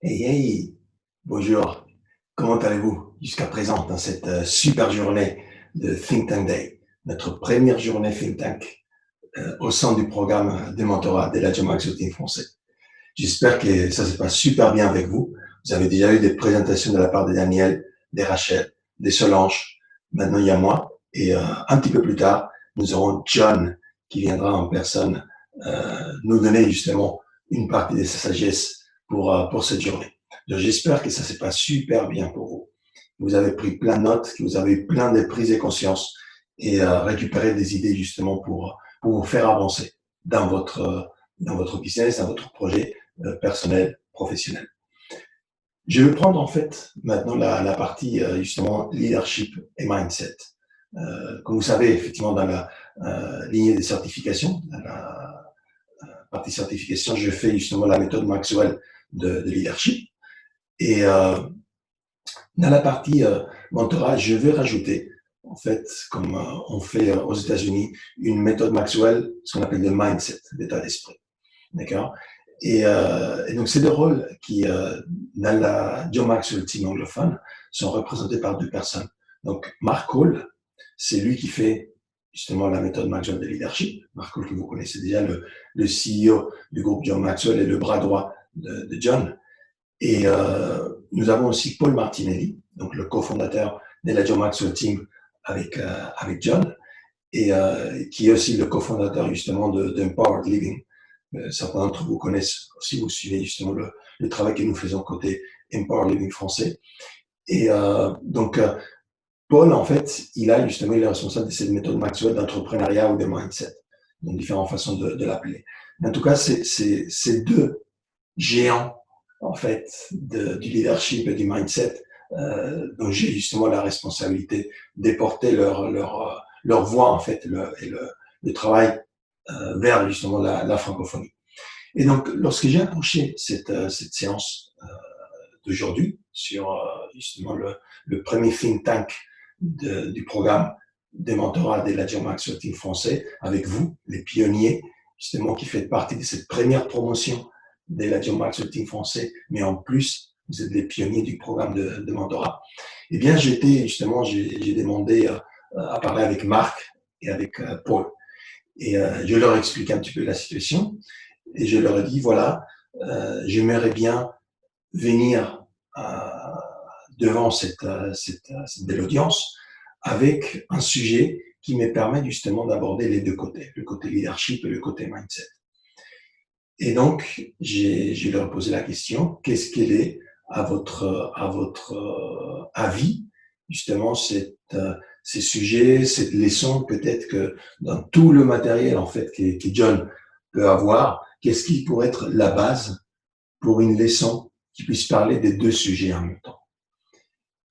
Hey, hey, bonjour. Comment allez-vous jusqu'à présent dans cette super journée de Think Tank Day, notre première journée Think Tank au sein du programme de mentorat de la Max Team français. J'espère que ça se passe super bien avec vous. Vous avez déjà eu des présentations de la part de Daniel, de Rachel, de Solange. Maintenant, il y a moi. Et un petit peu plus tard, nous aurons John qui viendra en personne nous donner justement une partie de sa sagesse pour cette journée. Donc, j'espère que ça se passe super bien pour vous. Vous avez pris plein de notes, que vous avez eu plein de prises de conscience et récupéré des idées justement pour vous faire avancer dans votre business, dans votre projet personnel, professionnel. Je vais prendre en fait maintenant la partie justement leadership et mindset. Comme vous savez, effectivement, dans la lignée des certifications, dans la partie certification, je fais justement la méthode Maxwell de leadership. Et dans la partie mentorat, je vais rajouter, en fait, comme on fait aux États-Unis, une méthode Maxwell, ce qu'on appelle le mindset, l'état d'esprit. D'accord? Et donc, ces deux rôles qui, dans la John Maxwell Team anglophone, sont représentés par deux personnes. Donc, Mark Cole, c'est lui qui fait justement la méthode Maxwell de leadership. Mark Cole, que vous connaissez déjà, le CEO du groupe John Maxwell et le bras droit de John. Et nous avons aussi Paul Martinelli, donc le cofondateur de la John Maxwell Team avec John, et qui est aussi le cofondateur justement d'Empowered Living. Certains d'entre vous connaissent aussi, vous suivez justement le travail que nous faisons côté Empowered Living français. Et donc, Paul, en fait, il est responsable de cette méthode Maxwell d'entrepreneuriat ou de mindset, donc différentes façons de l'appeler. En tout cas, c'est ces deux géants en fait du leadership et du mindset dont j'ai justement la responsabilité de porter leur voix en fait le travail vers justement la francophonie. Et donc lorsque j'ai approché cette séance d'aujourd'hui sur justement le premier think tank du programme des mentorats de la John Maxwell Team français avec vous, les pionniers, justement qui faites partie de cette première promotion de la John Maxwell Team français, mais en plus, vous êtes les pionniers du programme de mentorat. Eh bien, j'ai demandé à parler avec Marc et avec Paul. Et je leur ai expliqué un petit peu la situation. Et je leur ai dit, voilà, j'aimerais bien venir devant cette belle audience avec un sujet qui me permet justement d'aborder les deux côtés, le côté leadership et le côté mindset. Et donc, je leur ai posé la question, qu'est-ce qu'elle est à votre avis, justement, ces sujets, cette leçon, peut-être que dans tout le matériel, en fait, que John peut avoir, qu'est-ce qui pourrait être la base pour une leçon qui puisse parler des deux sujets en même temps.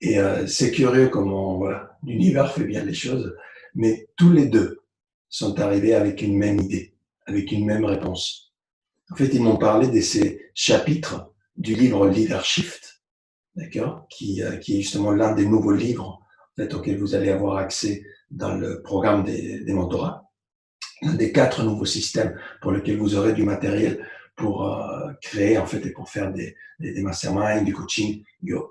Et c'est curieux comment voilà, l'univers fait bien les choses, mais tous les deux sont arrivés avec une même idée, avec une même réponse. En fait, ils m'ont parlé de ces chapitres du livre Leadership, d'accord, qui est justement l'un des nouveaux livres en fait, auxquels vous allez avoir accès dans le programme des mentorats. L'un des 4 nouveaux systèmes pour lesquels vous aurez du matériel pour créer en fait et pour faire des masterminds, du coaching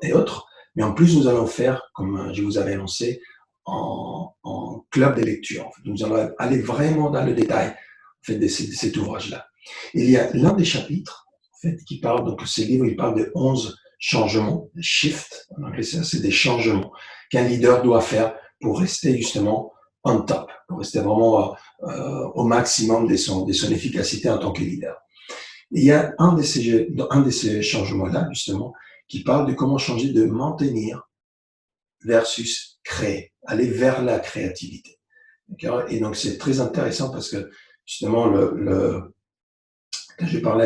et autres. Mais en plus, nous allons faire, comme je vous avais annoncé, en club de lecture. En fait, nous allons aller vraiment dans le détail en fait, de cet ouvrage-là. Il y a l'un des chapitres en fait, qui parle, donc ce livre, il parle de 11 changements, shift, en anglais c'est des changements qu'un leader doit faire pour rester justement on top, pour rester vraiment au maximum de son efficacité en tant que leader. Et il y a un de ces changements-là, justement, qui parle de comment changer de maintenir versus créer, aller vers la créativité. Et donc, c'est très intéressant parce que, justement, quand j'ai parlé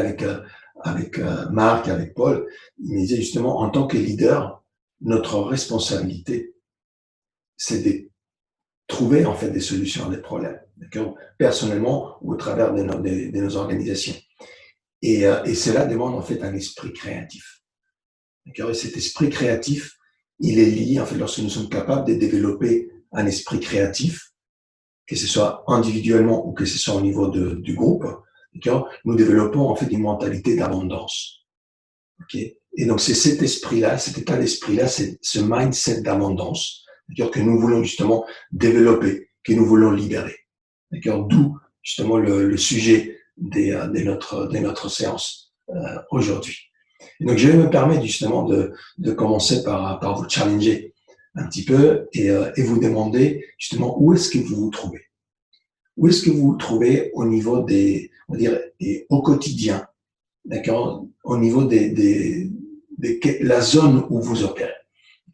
avec Marc, avec Paul, il me disait justement, en tant que leader, notre responsabilité, c'est de trouver en fait des solutions à des problèmes, d'accord, personnellement ou au travers de nos organisations. Et cela demande en fait un esprit créatif. D'accord. Et cet esprit créatif, il est lié en fait lorsque nous sommes capables de développer un esprit créatif, que ce soit individuellement ou que ce soit au niveau du groupe. D'accord. Nous développons en fait une mentalité d'abondance. ok. Et donc, c'est cet esprit-là, cet état d'esprit-là, c'est ce mindset d'abondance, d'accord, que nous voulons justement développer, que nous voulons libérer. D'accord, d'où justement le sujet de notre séance aujourd'hui. Et donc, je vais me permettre justement de commencer par vous challenger un petit peu et vous demander justement où est-ce que vous vous trouvez. Où est-ce que vous vous trouvez au niveau on va dire, au quotidien, d'accord, au niveau la zone où vous opérez.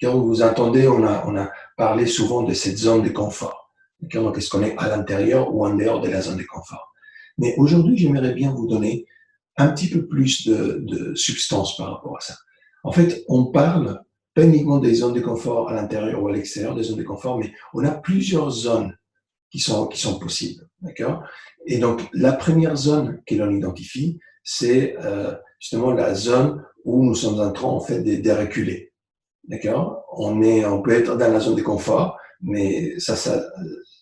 Quand vous entendez, on a parlé souvent de cette zone de confort. Donc, est-ce qu'on est à l'intérieur ou en dehors de la zone de confort? Mais aujourd'hui, j'aimerais bien vous donner un petit peu plus de substance par rapport à ça. En fait, on parle pas uniquement des zones de confort à l'intérieur ou à l'extérieur des zones de confort, mais on a plusieurs zones qui sont possibles, d'accord? Et donc, la première zone que l'on identifie, c'est justement la zone où nous sommes en train, en fait, de reculer, d'accord? On peut être dans la zone de confort, mais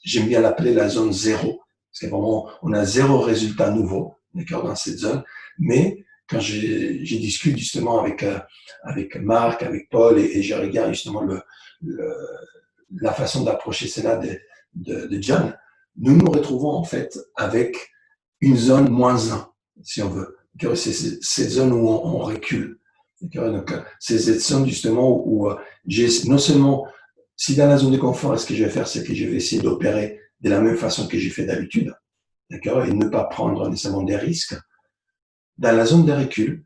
j'aime bien l'appeler la zone zéro, parce que vraiment, on a zéro résultat nouveau, d'accord, dans cette zone. Mais quand j'ai discute justement avec Marc, avec Paul, et je regarde justement la façon d'approcher cela de John, nous nous retrouvons en fait avec une zone moins 1, si on veut. C'est cette zone où on recule. Donc, c'est cette zone justement où j'ai non seulement, si dans la zone de confort, ce que je vais faire, c'est que je vais essayer d'opérer de la même façon que j'ai fait d'habitude, d'accord, et ne pas prendre nécessairement des risques. Dans la zone de recul,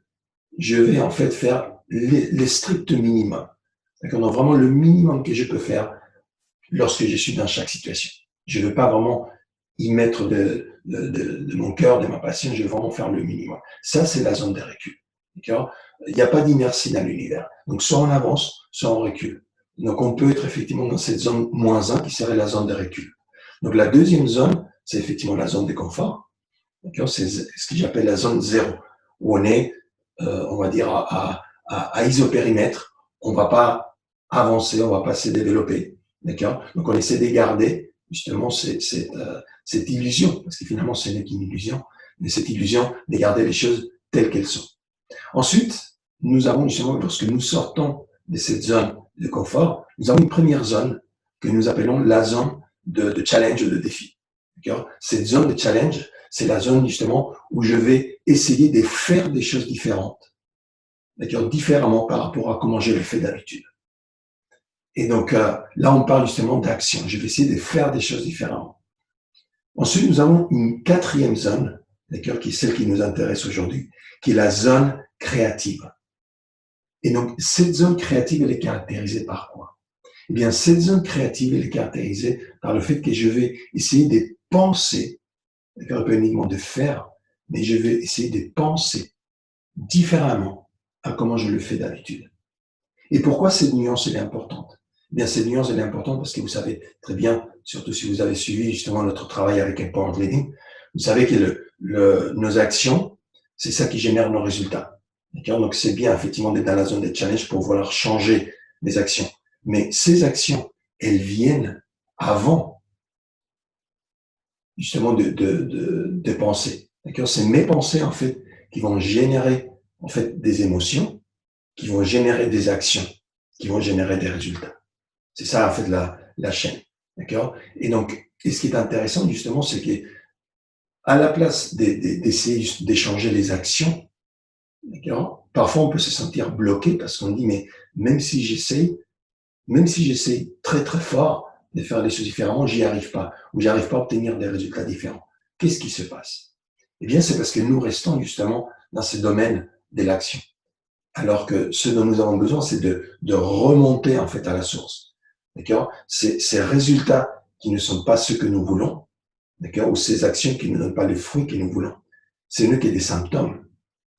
je vais en fait faire les stricts minimums. D'accord, donc vraiment le minimum que je peux faire lorsque je suis dans chaque situation. Je ne veux pas vraiment y mettre de mon cœur, de ma passion, je veux vraiment faire le minimum. Ça, c'est la zone de recul. D'accord? Il n'y a pas d'inertie dans l'univers. Donc, soit on avance, soit on recule. Donc, on peut être effectivement dans cette zone moins 1 qui serait la zone de recul. Donc, la deuxième zone, c'est effectivement la zone de confort. D'accord? C'est ce que j'appelle la zone 0, où on est, on va dire, à isopérimètre. On ne va pas avancer, on ne va pas se développer. D'accord? Donc, on essaie de garder justement cette illusion, parce que finalement, ce n'est qu'une illusion, mais cette illusion de garder les choses telles qu'elles sont. Ensuite, nous avons justement, lorsque nous sortons de cette zone de confort, nous avons une première zone que nous appelons la zone de challenge, de défi. D'accord? Cette zone de challenge, c'est la zone justement où je vais essayer de faire des choses différentes, d'accord, différemment par rapport à comment je le fais d'habitude. Et donc là, on parle justement d'action. Je vais essayer de faire des choses différemment. Ensuite, nous avons une quatrième zone, d'accord, qui est celle qui nous intéresse aujourd'hui, qui est la zone créative. Et donc, cette zone créative, elle est caractérisée par quoi? Eh bien, cette zone créative, elle est caractérisée par le fait que je vais essayer de penser, d'accord, pas uniquement de faire, mais je vais essayer de penser différemment à comment je le fais d'habitude. Et pourquoi cette nuance est importante? Eh bien, cette nuance est importante parce que vous savez très bien, surtout si vous avez suivi justement notre travail avec Empowered Leading, vous savez que nos actions, c'est ça qui génère nos résultats. Donc, c'est bien effectivement d'être dans la zone des challenges pour vouloir changer les actions. Mais ces actions, elles viennent avant justement de penser. C'est mes pensées en fait qui vont générer en fait des émotions, qui vont générer des actions, qui vont générer des résultats. C'est ça, en fait, la chaîne. D'accord? Et donc, et ce qui est intéressant, justement, c'est que à la place d'essayer d'échanger les actions, d'accord? Parfois, on peut se sentir bloqué parce qu'on dit, mais même si j'essaye très, très fort de faire les choses différemment, j'y arrive pas, ou j'arrive pas à obtenir des résultats différents. Qu'est-ce qui se passe? Eh bien, c'est parce que nous restons justement dans ce domaine de l'action. Alors que ce dont nous avons besoin, c'est de remonter en fait à la source. D'accord? Ces résultats qui ne sont pas ceux que nous voulons, d'accord, ou ces actions qui ne donnent pas les fruits que nous voulons, c'est nous qui des symptômes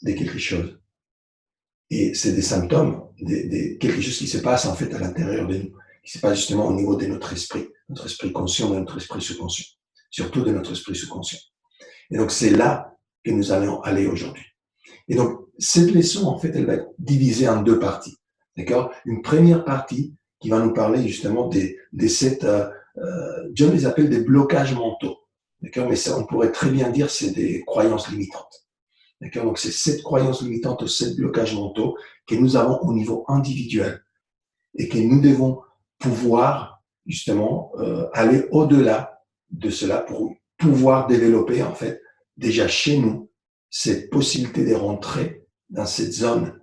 de quelque chose. Et c'est des symptômes de quelque chose qui se passe en fait à l'intérieur de nous, qui se passe justement au niveau de notre esprit conscient, de notre esprit sous-conscient, surtout de notre esprit sous-conscient. Et donc c'est là que nous allons aller aujourd'hui. Et donc, cette leçon, en fait, elle va être divisée en deux parties. D'accord? Une première partie qui va nous parler justement de cette, John les appelle des blocages mentaux. D'accord? Mais ça, on pourrait très bien dire, c'est des croyances limitantes. D'accord? Donc, c'est cette croyance limitante ou ces blocages mentaux que nous avons au niveau individuel et que nous devons pouvoir justement aller au-delà de cela pour pouvoir développer en fait déjà chez nous cette possibilité de rentrer dans cette zone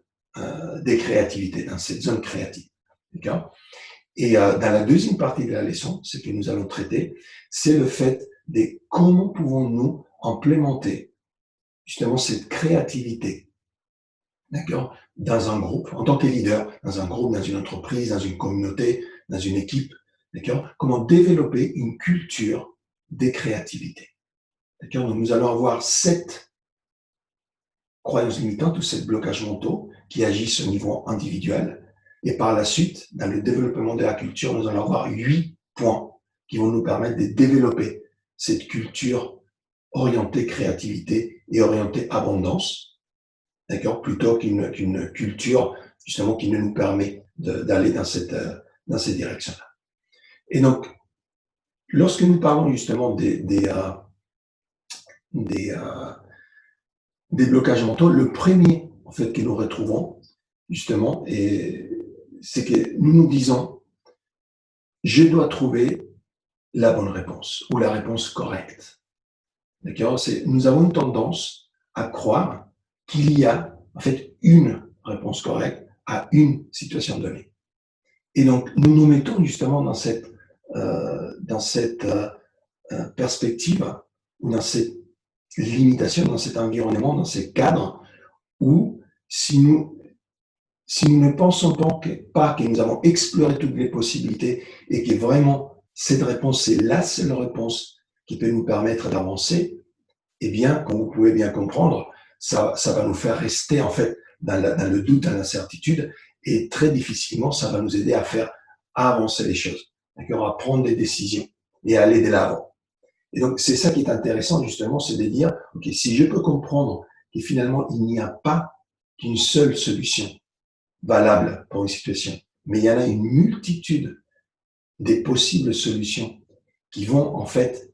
des créativités, dans cette zone créative. D'accord? Et dans la deuxième partie de la leçon, ce que nous allons traiter, c'est le fait de comment pouvons-nous implémenter justement cette créativité, d'accord, dans un groupe, en tant que leader, dans un groupe, dans une entreprise, dans une communauté, dans une équipe, d'accord, comment développer une culture de créativité. D'accord, donc nous allons avoir 7 croyances limitantes ou 7 blocages mentaux qui agissent au niveau individuel. Et par la suite, dans le développement de la culture, nous allons avoir 8 points qui vont nous permettre de développer cette culture orientée créativité et orientée abondance, d'accord, plutôt qu'une culture justement qui ne nous permet d'aller dans cette direction-là. Et donc, lorsque nous parlons justement des blocages mentaux, le premier en fait que nous retrouvons justement, c'est que nous nous disons, je dois trouver la bonne réponse ou la réponse correcte. D'accord? Nous avons une tendance à croire qu'il y a en fait une réponse correcte à une situation donnée. Et donc, nous nous mettons justement dans cette perspective ou dans cette limitation, dans cet environnement, dans ces cadres où si nous ne pensons pas que nous avons exploré toutes les possibilités et que vraiment cette réponse, c'est la seule réponse qui peut nous permettre d'avancer, eh bien, comme vous pouvez bien comprendre, ça va nous faire rester en fait dans le doute, dans l'incertitude, et très difficilement, ça va nous aider à faire avancer les choses, d'accord, à prendre des décisions et à aller de l'avant. Et donc, c'est ça qui est intéressant justement, c'est de dire, ok, si je peux comprendre que finalement, il n'y a pas qu'une seule solution valable pour une situation, mais il y en a une multitude des possibles solutions qui vont en fait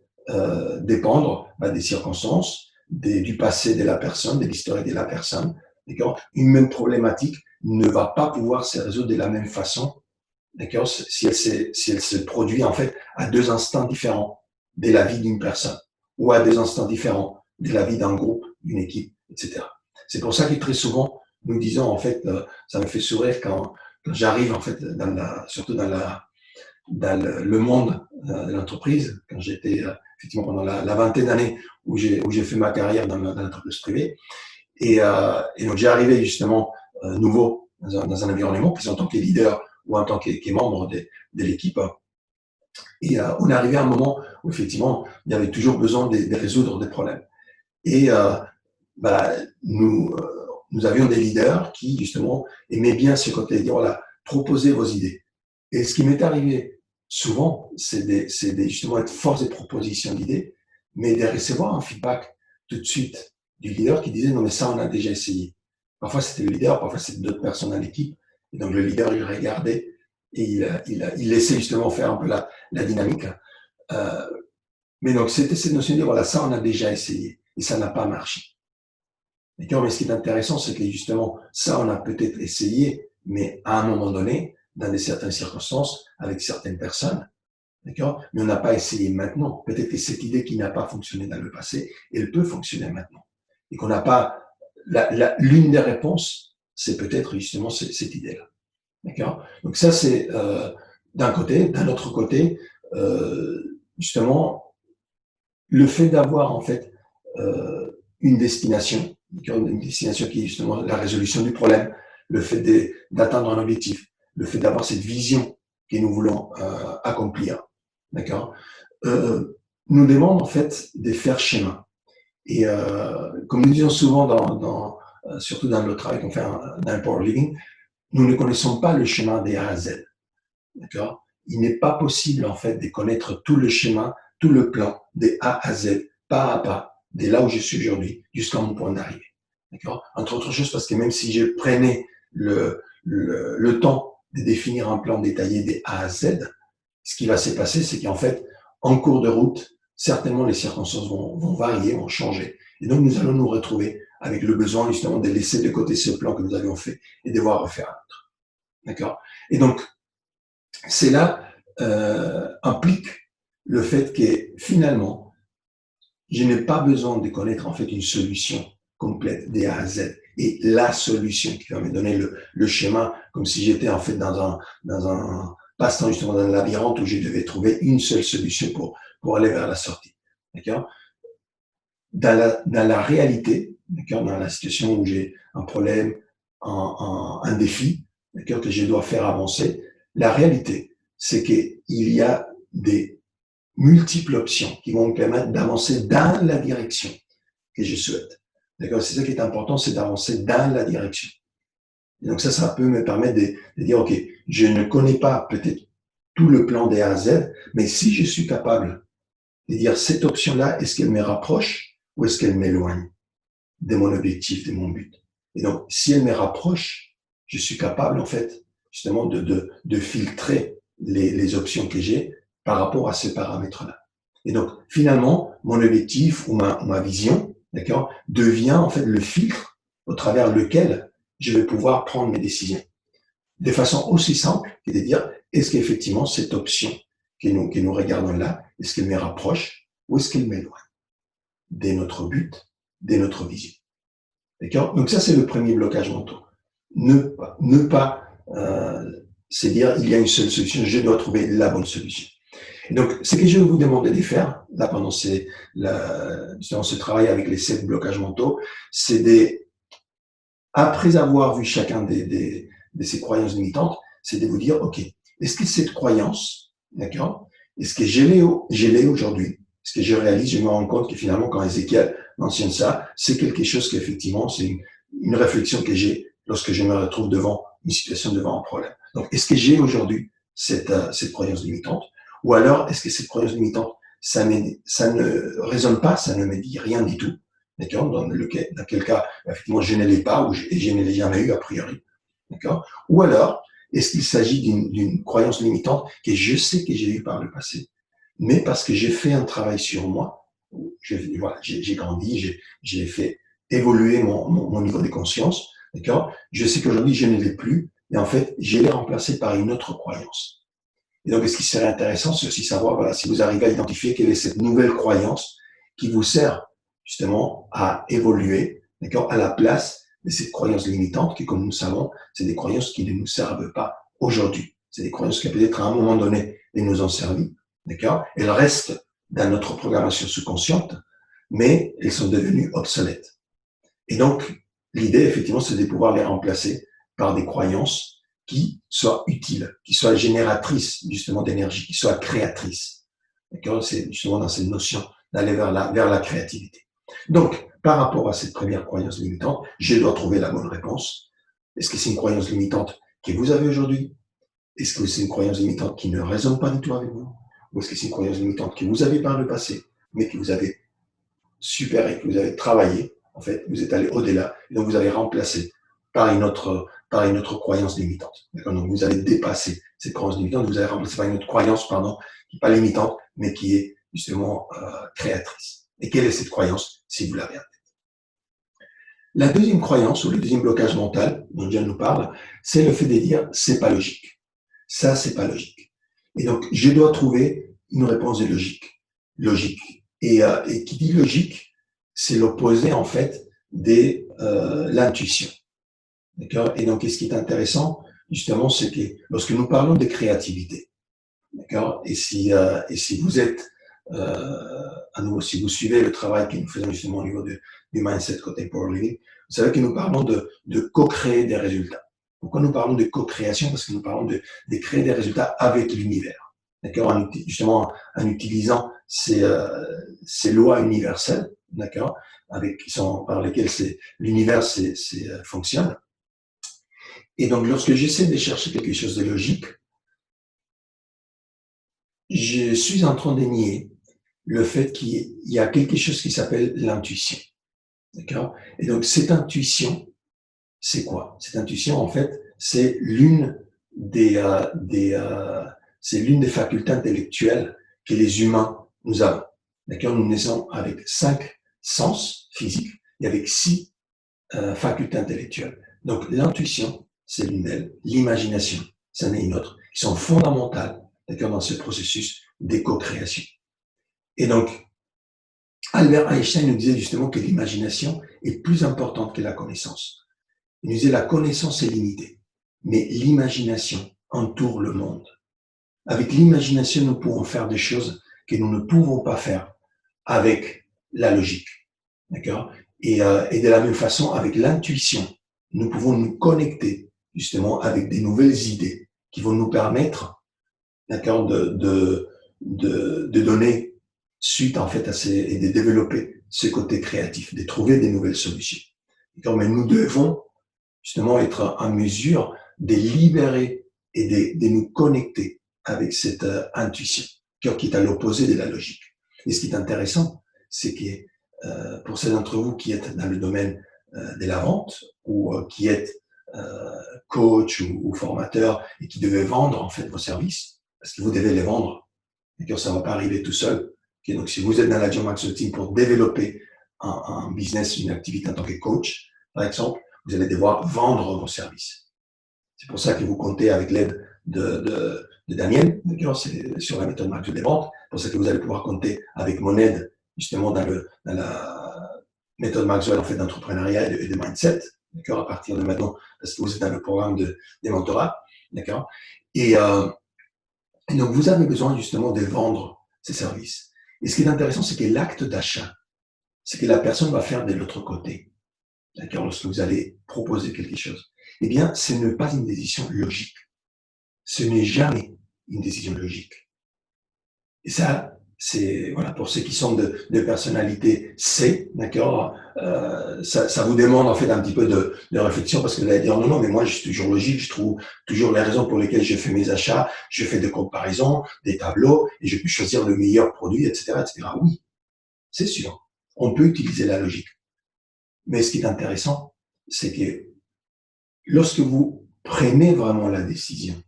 dépendre des circonstances, du passé de la personne, de l'histoire de la personne. D'accord? Une même problématique ne va pas pouvoir se résoudre de la même façon, d'accord, si elle se produit en fait à 2 instants différents de la vie d'une personne ou à 2 instants différents de la vie d'un groupe, d'une équipe, etc. C'est pour ça que très souvent, nous disons en fait, ça me fait sourire quand j'arrive en fait surtout dans le monde de l'entreprise, quand j'étais effectivement pendant la vingtaine d'années où j'ai fait ma carrière dans l'entreprise privée. Et donc j'ai arrivé justement nouveau dans un environnement, que ce soit en tant que leader ou en tant que membre de l'équipe. Et on est arrivé à un moment où effectivement il y avait toujours besoin de résoudre des problèmes. Et nous avions des leaders qui justement aimaient bien ce côté de dire voilà, proposez vos idées. Et ce qui m'est arrivé souvent, c'est justement être force de proposition d'idées, mais de recevoir un feedback tout de suite du leader qui disait non mais ça on a déjà essayé. Parfois c'était le leader, parfois c'était d'autres personnes dans l'équipe. Et donc le leader il regardait et il laissait justement faire un peu la dynamique. Mais donc c'était cette notion de dire voilà ça on a déjà essayé et ça n'a pas marché. D'accord, mais ce qui est intéressant c'est que justement ça on a peut-être essayé, mais à un moment donné dans certaines circonstances avec certaines personnes. D'accord? Mais on n'a pas essayé maintenant. Peut-être que cette idée qui n'a pas fonctionné dans le passé, elle peut fonctionner maintenant. Et qu'on n'a pas l'une des réponses, c'est peut-être justement cette idée-là. D'accord? Donc ça, c'est d'un côté. D'un autre côté, justement, le fait d'avoir en fait une destination qui est justement la résolution du problème, le fait d'atteindre un objectif, le fait d'avoir cette vision que nous voulons accomplir. D'accord, nous demande en fait de faire schéma. Et comme nous disons souvent, surtout dans le travail qu'on fait dans Empower Living, nous ne connaissons pas le schéma des A à Z. D'accord, il n'est pas possible en fait de connaître tout le schéma, tout le plan des A à Z, pas à pas, de là où je suis aujourd'hui jusqu'à mon point d'arrivée. D'accord, entre autres choses parce que même si je prenais le temps de définir un plan détaillé des A à Z, ce qui va se passer, c'est qu'en fait, en cours de route, certainement les circonstances vont varier, vont changer. Et donc, nous allons nous retrouver avec le besoin justement de laisser de côté ce plan que nous avions fait et de voir refaire un autre. D'accord? Et donc, cela implique le fait que finalement, je n'ai pas besoin de connaître en fait une solution complète de A à Z et la solution qui va me donner le schéma, comme si j'étais en fait dans un passe-temps, justement dans un labyrinthe où je devais trouver une seule solution pour aller vers la sortie. D'accord? Dans la réalité, d'accord, dans la situation où j'ai un problème, un défi, d'accord, que je dois faire avancer, la réalité, c'est qu'il y a des multiples options qui vont me permettre d'avancer dans la direction que je souhaite. D'accord? C'est ça qui est important, c'est d'avancer dans la direction. Et donc ça peut me permettre de dire, OK, je ne connais pas peut-être tout le plan des A à Z, mais si je suis capable de dire cette option-là, est-ce qu'elle me rapproche ou est-ce qu'elle m'éloigne de mon objectif, de mon but? Et donc, si elle me rapproche, je suis capable, en fait, justement, de filtrer les options que j'ai par rapport à ces paramètres-là. Et donc, finalement, mon objectif ou ma vision, d'accord, devient, en fait, le filtre au travers lequel je vais pouvoir prendre mes décisions. De façon aussi simple que de dire, est-ce qu'effectivement, cette option que nous regardons là, est-ce qu'elle me rapproche ou est-ce qu'elle m'éloigne de notre but, de notre vision? D'accord? Donc ça, c'est le premier blocage mental. Ne pas se dire, il y a une seule solution, je dois trouver la bonne solution. Et donc, ce que je vais vous demander de faire, là, pendant justement ce travail avec les 7 blocages mentaux, c'est après avoir vu chacun de ces croyances limitantes, c'est de vous dire, OK, est-ce que cette croyance, d'accord, est-ce que je l'ai aujourd'hui? Est-ce que je réalise, je me rends compte que finalement, quand Ézéchiel mentionne ça, c'est quelque chose qu'effectivement, c'est une réflexion que j'ai lorsque je me retrouve devant une situation, devant un problème. Donc, est-ce que j'ai aujourd'hui cette croyance limitante? Ou alors, est-ce que cette croyance limitante, ça ne résonne pas, ça ne me dit rien du tout? D'accord? Dans quel cas, effectivement, je ne l'ai pas ou je ne l'ai jamais eu a priori. D'accord? Ou alors, est-ce qu'il s'agit d'une croyance limitante que je sais que j'ai eue par le passé, mais parce que j'ai fait un travail sur moi, j'ai grandi, j'ai fait évoluer mon niveau de conscience, d'accord? Je sais qu'aujourd'hui, je ne l'ai plus, et en fait, je l'ai remplacé par une autre croyance. Et donc, ce qui serait intéressant, c'est aussi savoir, voilà, si vous arrivez à identifier quelle est cette nouvelle croyance qui vous sert justement à évoluer, d'accord, à la place de cette croyance limitante qui, comme nous savons, c'est des croyances qui ne nous servent pas aujourd'hui. C'est des croyances qui peut-être à un moment donné, elles nous ont servi, d'accord? Elles restent dans notre programmation sous-consciente, mais elles sont devenues obsolètes. Et donc, l'idée, effectivement, c'est de pouvoir les remplacer par des croyances qui soient utiles, qui soient génératrices, justement, d'énergie, qui soient créatrices. D'accord? C'est justement dans cette notion d'aller vers la créativité. Donc, par rapport à cette première croyance limitante, je dois trouver la bonne réponse. Est-ce que c'est une croyance limitante que vous avez aujourd'hui? Est-ce que c'est une croyance limitante qui ne résonne pas du tout avec vous? Ou est-ce que c'est une croyance limitante que vous avez par le passé, mais que vous avez supéré, que vous avez travaillé? En fait, vous êtes allé au-delà, et donc vous avez remplacé par une autre croyance limitante. D'accord? Donc vous avez dépassé cette croyance limitante, vous avez remplacé par une autre croyance, pardon, qui n'est pas limitante, mais qui est justement créatrice. Et quelle est cette croyance, si vous l'avez en tête? La deuxième croyance, ou le deuxième blocage mental dont John nous parle, c'est le fait de dire c'est pas logique. Ça, c'est pas logique. Et donc, je dois trouver une réponse de logique. Logique. Et qui dit logique, c'est l'opposé, en fait, de l'intuition. D'accord? Et donc, ce qui est intéressant, justement, c'est que lorsque nous parlons de créativité, d'accord? Et si vous êtes, à nouveau, si vous suivez le travail que nous faisons justement au niveau du mindset contemporary living, vous savez que nous parlons de co-créer des résultats. Pourquoi nous parlons de co-création? Parce que nous parlons de créer des résultats avec l'univers. D'accord? Justement, en utilisant ces lois universelles, d'accord? Par lesquelles l'univers fonctionne. Et donc, lorsque j'essaie de chercher quelque chose de logique, je suis en train de nier le fait qu'il y a quelque chose qui s'appelle l'intuition. D'accord? Et donc, cette intuition, c'est quoi? Cette intuition, en fait, c'est l'une des facultés intellectuelles que les humains nous avons. D'accord? Nous naissons avec 5 sens physiques et avec 6 faculté intellectuelle. Donc, l'intuition, c'est l'une d'elles. L'imagination, c'en est une autre, qui sont fondamentales, d'accord, dans ce processus d'éco-création. Et donc, Albert Einstein nous disait justement que l'imagination est plus importante que la connaissance. Il nous disait la connaissance est limitée, mais l'imagination entoure le monde. Avec l'imagination, nous pouvons faire des choses que nous ne pouvons pas faire avec la logique. D'accord ? Et de la même façon, avec l'intuition, nous pouvons nous connecter justement avec des nouvelles idées qui vont nous permettre, d'accord, de donner suite en fait à ces, et de développer ce côté créatif, de trouver des nouvelles solutions. D'accord ? Mais nous devons justement être en mesure de libérer et de nous connecter avec cette intuition, qui est à l'opposé de la logique. Et ce qui est intéressant, c'est que pour ceux d'entre vous qui êtes dans le domaine de la vente ou qui êtes coach ou formateur et qui devez vendre en fait vos services, parce que vous devez les vendre, et que ça ne va pas arriver tout seul. Okay, donc, si vous êtes dans la Job Marketing pour développer un business, une activité en tant que coach, par exemple, vous allez devoir vendre vos services. C'est pour ça que vous comptez avec l'aide de Daniel, c'est sur la méthode Maxwell des ventes. C'est pour ça que vous allez pouvoir compter avec mon aide, justement, dans la méthode Maxwell en fait, d'entrepreneuriat et de mindset, d'accord, à partir de maintenant, parce que vous êtes dans le programme des mentorats, d'accord. Et donc, vous avez besoin justement de vendre ces services. Et ce qui est intéressant, c'est que l'acte d'achat, c'est que la personne va faire de l'autre côté. D'accord, lorsque vous allez proposer quelque chose, eh bien, ce n'est pas une décision logique. Ce n'est jamais une décision logique. Et ça, c'est voilà pour ceux qui sont de personnalité C, d'accord. Ça vous demande en fait un petit peu de réflexion parce que vous allez dire non, mais moi je suis toujours logique, je trouve toujours les raisons pour lesquelles je fais mes achats, je fais des comparaisons, des tableaux et je peux choisir le meilleur produit, etc., etc. Oui, c'est sûr, on peut utiliser la logique. Mais ce qui est intéressant, c'est que lorsque vous prenez vraiment la décision,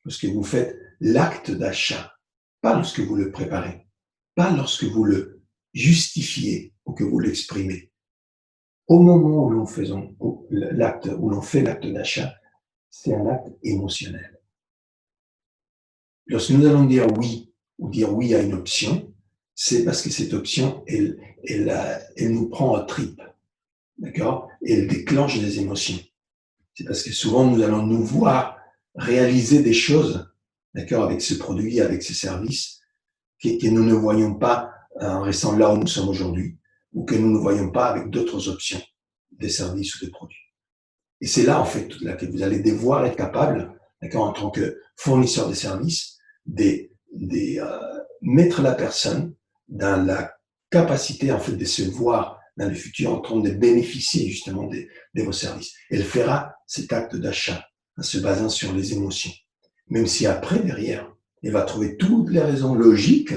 lorsque vous faites l'acte d'achat, pas lorsque vous le préparez, pas lorsque vous le justifiez ou que vous l'exprimez. Au moment où l'on fait l'acte d'achat, c'est un acte émotionnel. Lorsque nous allons dire oui ou dire oui à une option, c'est parce que cette option, elle nous prend en tripes, d'accord? Et elle déclenche des émotions. C'est parce que souvent, nous allons nous voir réaliser des choses, d'accord, avec ce produit, avec ce service, que nous ne voyons pas en restant là où nous sommes aujourd'hui, ou que nous ne voyons pas avec d'autres options, des services ou des produits. Et c'est là, en fait, que vous allez devoir être capable, d'accord, en tant que fournisseur de services, de mettre la personne dans la capacité, en fait, de se voir dans le futur en train de bénéficier justement de vos services. Elle fera cet acte d'achat en se basant sur les émotions. Même si après, derrière, elle va trouver toutes les raisons logiques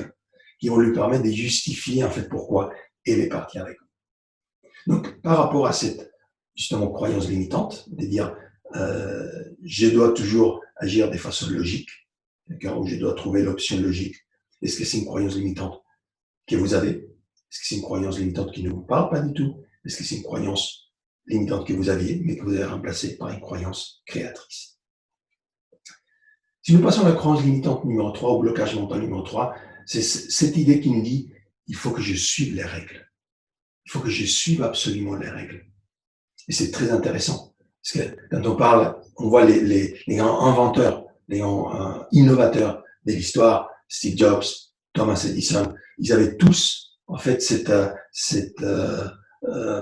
qui vont lui permettre de justifier en fait pourquoi elle est partie avec vous. Donc, par rapport à cette justement croyance limitante, de dire je dois toujours agir de façon logique, d'accord, ou je dois trouver l'option logique. Est-ce que c'est une croyance limitante que vous avez? Est-ce que c'est une croyance limitante qui ne vous parle pas du tout? Est-ce que c'est une croyance limitante que vous aviez, mais que vous avez remplacée par une croyance créatrice? Si nous passons à la croyance limitante numéro 3, au blocage mental numéro 3, c'est cette idée qui nous dit il faut que je suive les règles. Il faut que je suive absolument les règles. Et c'est très intéressant. Parce que quand on parle, on voit les grands inventeurs, les grands innovateurs de l'histoire, Steve Jobs, Thomas Edison, ils avaient tous, en fait, cette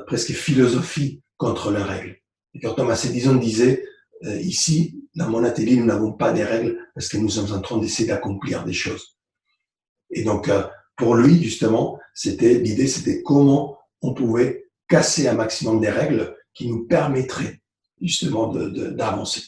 presque philosophie contre les règles. Et quand Thomas Edison disait, ici, dans mon atelier, nous n'avons pas des règles parce que nous sommes en train d'essayer d'accomplir des choses. Et donc, pour lui, justement, l'idée, c'était comment on pouvait casser un maximum des règles qui nous permettraient justement d'avancer.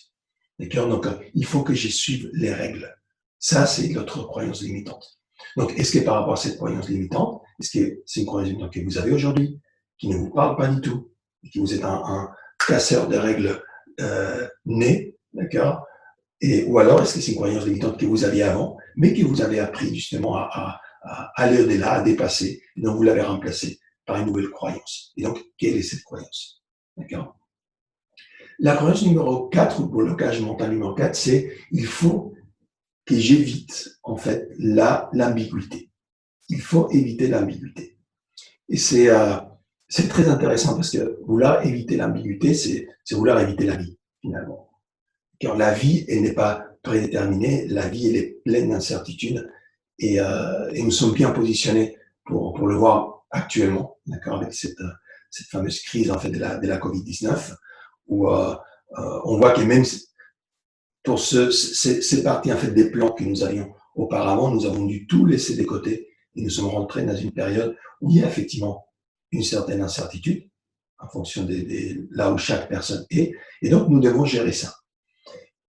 D'accord? Donc, il faut que je suive les règles. Ça, c'est notre croyance limitante. Donc, est-ce que par rapport à cette croyance limitante, est-ce que c'est une croyance limitante que vous avez aujourd'hui, qui ne vous parle pas du tout, et que vous êtes un casseur de règles né, d'accord? Ou alors, est-ce que c'est une croyance limitante que vous aviez avant, mais que vous avez appris justement à aller au-delà, à dépasser, et donc vous l'avez remplacée par une nouvelle croyance. Et donc, quelle est cette croyance? D'accord? La croyance numéro 4, ou blocage mental numéro 4, c'est il faut que j'évite en fait l'ambiguïté. Il faut éviter l'ambiguïté. Et c'est très intéressant parce que vouloir éviter l'ambiguïté, c'est vouloir éviter la vie, finalement. Car la vie, elle n'est pas prédéterminée, la vie, elle est pleine d'incertitudes et nous sommes bien positionnés pour le voir actuellement, d'accord, avec cette fameuse crise en fait de la Covid-19, où on voit que même pour c'est parti en fait des plans que nous avions auparavant, nous avons dû tout laisser de côté et nous sommes rentrés dans une période où il y a effectivement une certaine incertitude en fonction là où chaque personne est, et donc nous devons gérer ça.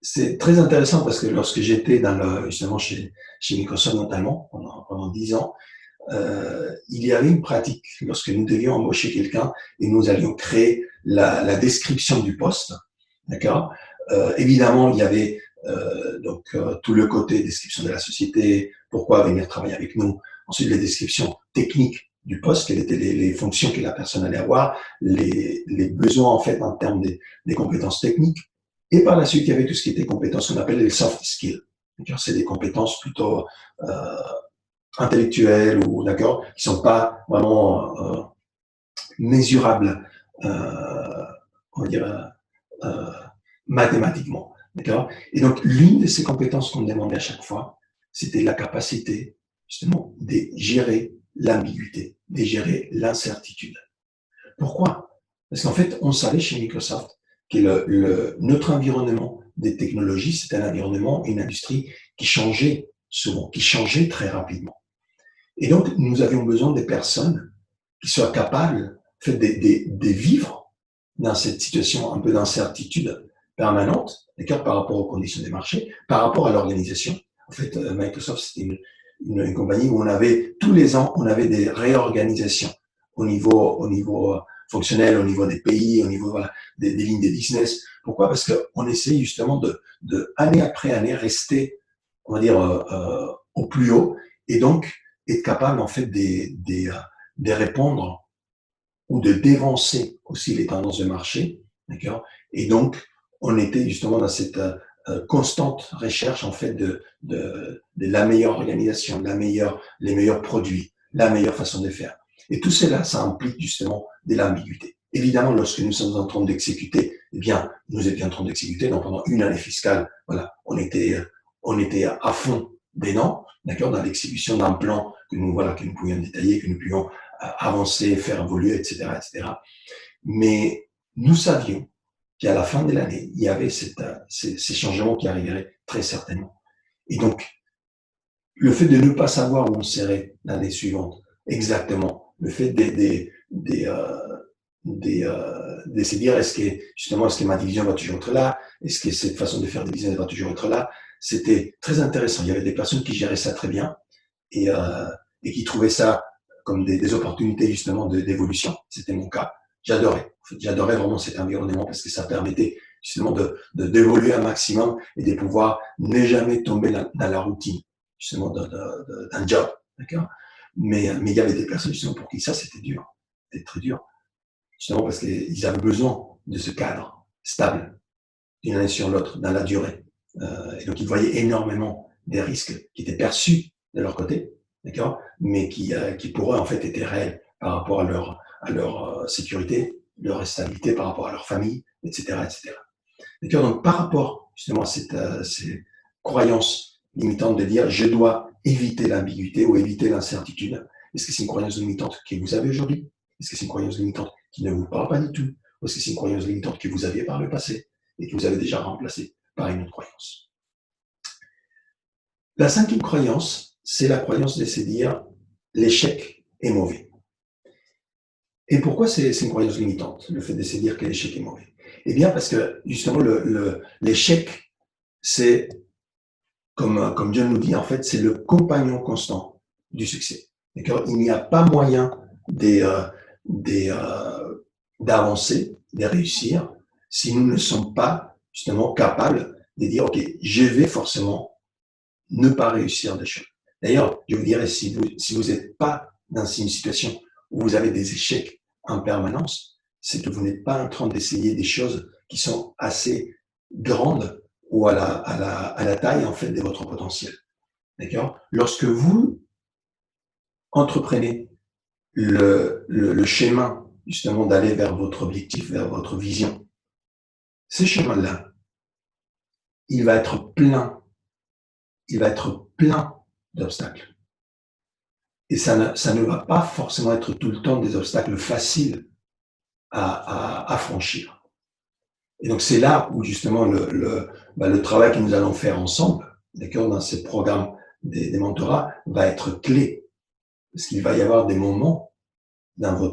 C'est très intéressant parce que lorsque j'étais justement chez Microsoft notamment pendant 10 ans, il y avait une pratique lorsque nous devions embaucher quelqu'un et nous allions créer la description du poste, d'accord. Évidemment, il y avait tout le côté description de la société, pourquoi venir travailler avec nous. Ensuite, les descriptions techniques du poste, quelles étaient les fonctions que la personne allait avoir, les besoins en fait en termes des compétences techniques. Et par la suite, il y avait tout ce qui était compétences qu'on appelle les soft skills. C'est des compétences plutôt intellectuelles ou d'accord, qui sont pas vraiment mesurables, on va dire mathématiquement, d'accord. Et donc l'une de ces compétences qu'on demandait à chaque fois, c'était la capacité justement de gérer l'ambiguïté, de gérer l'incertitude. Pourquoi? Parce qu'en fait, on savait chez Microsoft que notre environnement des technologies, c'était un environnement, une industrie qui changeait souvent, qui changeait très rapidement. Et donc, nous avions besoin des personnes qui soient capables en fait, de vivre dans cette situation un peu d'incertitude permanente, d'accord, par rapport aux conditions des marchés, par rapport à l'organisation. En fait, Microsoft, c'était une compagnie où on avait, tous les ans, on avait des réorganisations au niveau fonctionnel, au niveau des pays, au niveau voilà, des lignes de business. Pourquoi? Parce qu'on essaie justement de année après année rester, on va dire, au plus haut et donc être capable en fait de répondre ou de dévancer aussi les tendances de marché, d'accord. Et donc on était justement dans cette constante recherche en fait de la meilleure organisation, les meilleurs produits, la meilleure façon de faire. Et tout cela, ça implique justement de l'ambiguïté. Évidemment, lorsque nous sommes en train d'exécuter, eh bien, nous étions en train d'exécuter, donc pendant une année fiscale, voilà, on était à fond dedans, d'accord, dans l'exécution d'un plan que nous pouvions détailler, que nous pouvions avancer, faire évoluer, etc., etc. Mais nous savions qu'à la fin de l'année, il y avait ces changements qui arriveraient très certainement. Et donc, le fait de ne pas savoir où on serait l'année suivante, exactement, le fait de se dire est-ce que ma division va toujours être là, est-ce que cette façon de faire des business va toujours être là, c'était très intéressant. Il y avait des personnes qui géraient ça très bien et qui trouvaient ça comme des opportunités justement d'évolution. C'était mon cas. J'adorais. En fait, j'adorais vraiment cet environnement parce que ça permettait justement d'évoluer un maximum et de pouvoir ne jamais tomber dans la routine justement d'un job. D'accord. Mais il y avait des personnes justement pour qui ça c'était dur. C'était très dur. Justement parce qu'ils avaient besoin de ce cadre stable d'une année sur l'autre dans la durée. Et donc ils voyaient énormément des risques qui étaient perçus de leur côté, d'accord, mais qui pour eux en fait étaient réels par rapport à leur sécurité, leur stabilité, par rapport à leur famille, etc., etc. D'accord. Donc par rapport justement à ces croyances limitantes de dire je dois éviter l'ambiguïté ou éviter l'incertitude, est-ce que c'est une croyance limitante que vous avez aujourd'hui? Est-ce que c'est une croyance limitante qui ne vous parle pas du tout? Ou est-ce que c'est une croyance limitante que vous aviez par le passé et que vous avez déjà remplacée par une autre croyance? La cinquième croyance, c'est la croyance de se dire l'échec est mauvais. Et pourquoi c'est une croyance limitante, le fait de se dire que l'échec est mauvais? Eh bien, parce que justement, l'échec, c'est, comme John nous dit, en fait, c'est le compagnon constant du succès. D'accord? Il n'y a pas moyen d'avancer, de réussir, si nous ne sommes pas justement capables de dire, OK, je vais forcément ne pas réussir des choses. D'ailleurs, je vous dirais, si vous n'êtes pas dans une situation où vous avez des échecs en permanence, c'est que vous n'êtes pas en train d'essayer des choses qui sont assez grandes ou à la taille, en fait, de votre potentiel. D'accord? Lorsque vous entreprenez le chemin, justement, d'aller vers votre objectif, vers votre vision, ce chemin-là, il va être plein d'obstacles. Et ça ne va pas forcément être tout le temps des obstacles faciles à franchir. Et donc, c'est là où, justement, le travail que nous allons faire ensemble, d'accord, dans ces programmes des mentorats, va être clé. Parce qu'il va y avoir des moments dans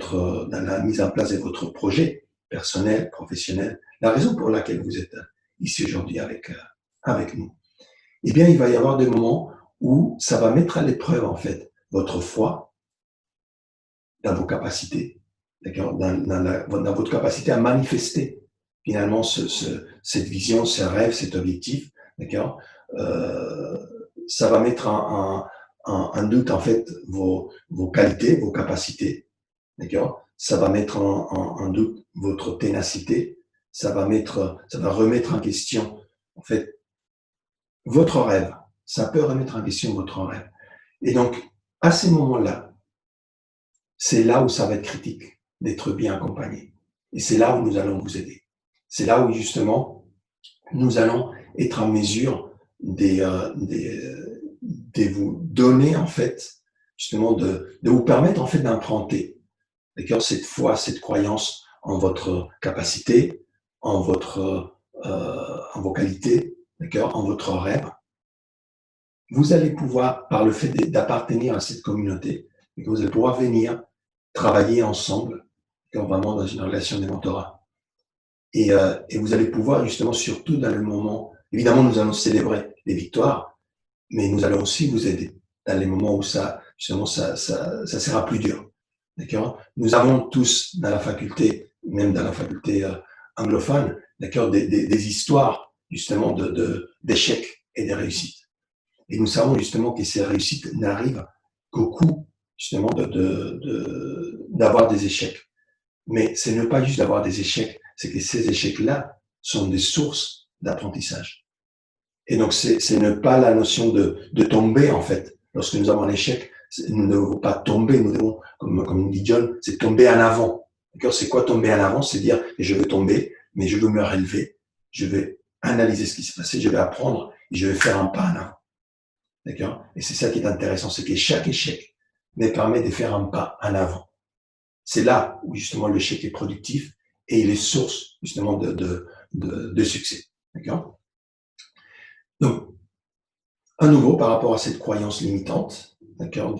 la mise en place de votre projet personnel, professionnel, la raison pour laquelle vous êtes ici aujourd'hui avec nous. Eh bien, il va y avoir des moments où ça va mettre à l'épreuve, en fait, votre foi dans vos capacités, d'accord, dans votre capacité à manifester finalement cette vision, ce rêve, cet objectif, d'accord. Ça va mettre en doute, en fait, vos qualités, vos capacités, d'accord. Ça va mettre en doute votre ténacité, ça va remettre en question, en fait, votre rêve. Ça peut remettre en question votre rêve. Et donc, à ces moments-là, c'est là où ça va être critique d'être bien accompagné. Et c'est là où nous allons vous aider. C'est là où, justement, nous allons être en mesure de vous donner, en fait, justement, de vous permettre, en fait, d'emprunter, d'accord, cette foi, cette croyance en votre capacité, en vos qualités, d'accord, en votre rêve. Vous allez pouvoir, par le fait d'appartenir à cette communauté, vous allez pouvoir venir travailler ensemble, vraiment dans une relation de mentorat. Et vous allez pouvoir, justement, surtout dans le moment, évidemment, nous allons célébrer les victoires, mais nous allons aussi vous aider dans les moments où ça sera plus dur. D'accord? Nous avons tous dans la faculté, même dans la faculté anglophone, d'accord, des histoires, justement, d'échecs et de réussites. Et nous savons justement que ces réussites n'arrivent qu'au coup, justement, d'avoir des échecs. Mais ce n'est pas juste d'avoir des échecs, c'est que ces échecs-là sont des sources d'apprentissage. Et donc, ce n'est pas la notion de tomber, en fait. Lorsque nous avons un échec, nous ne devons pas tomber, nous devons, comme dit John, c'est tomber en avant. D'accord? C'est quoi tomber en avant? C'est dire, je vais tomber, mais je veux me relever, je vais analyser ce qui s'est passé, je vais apprendre et je vais faire un pas en avant. D'accord? Et c'est ça qui est intéressant, c'est que chaque échec me permet de faire un pas en avant. C'est là où justement l'échec est productif et il est source justement de succès. D'accord? Donc, à nouveau, par rapport à cette croyance limitante, d'accord,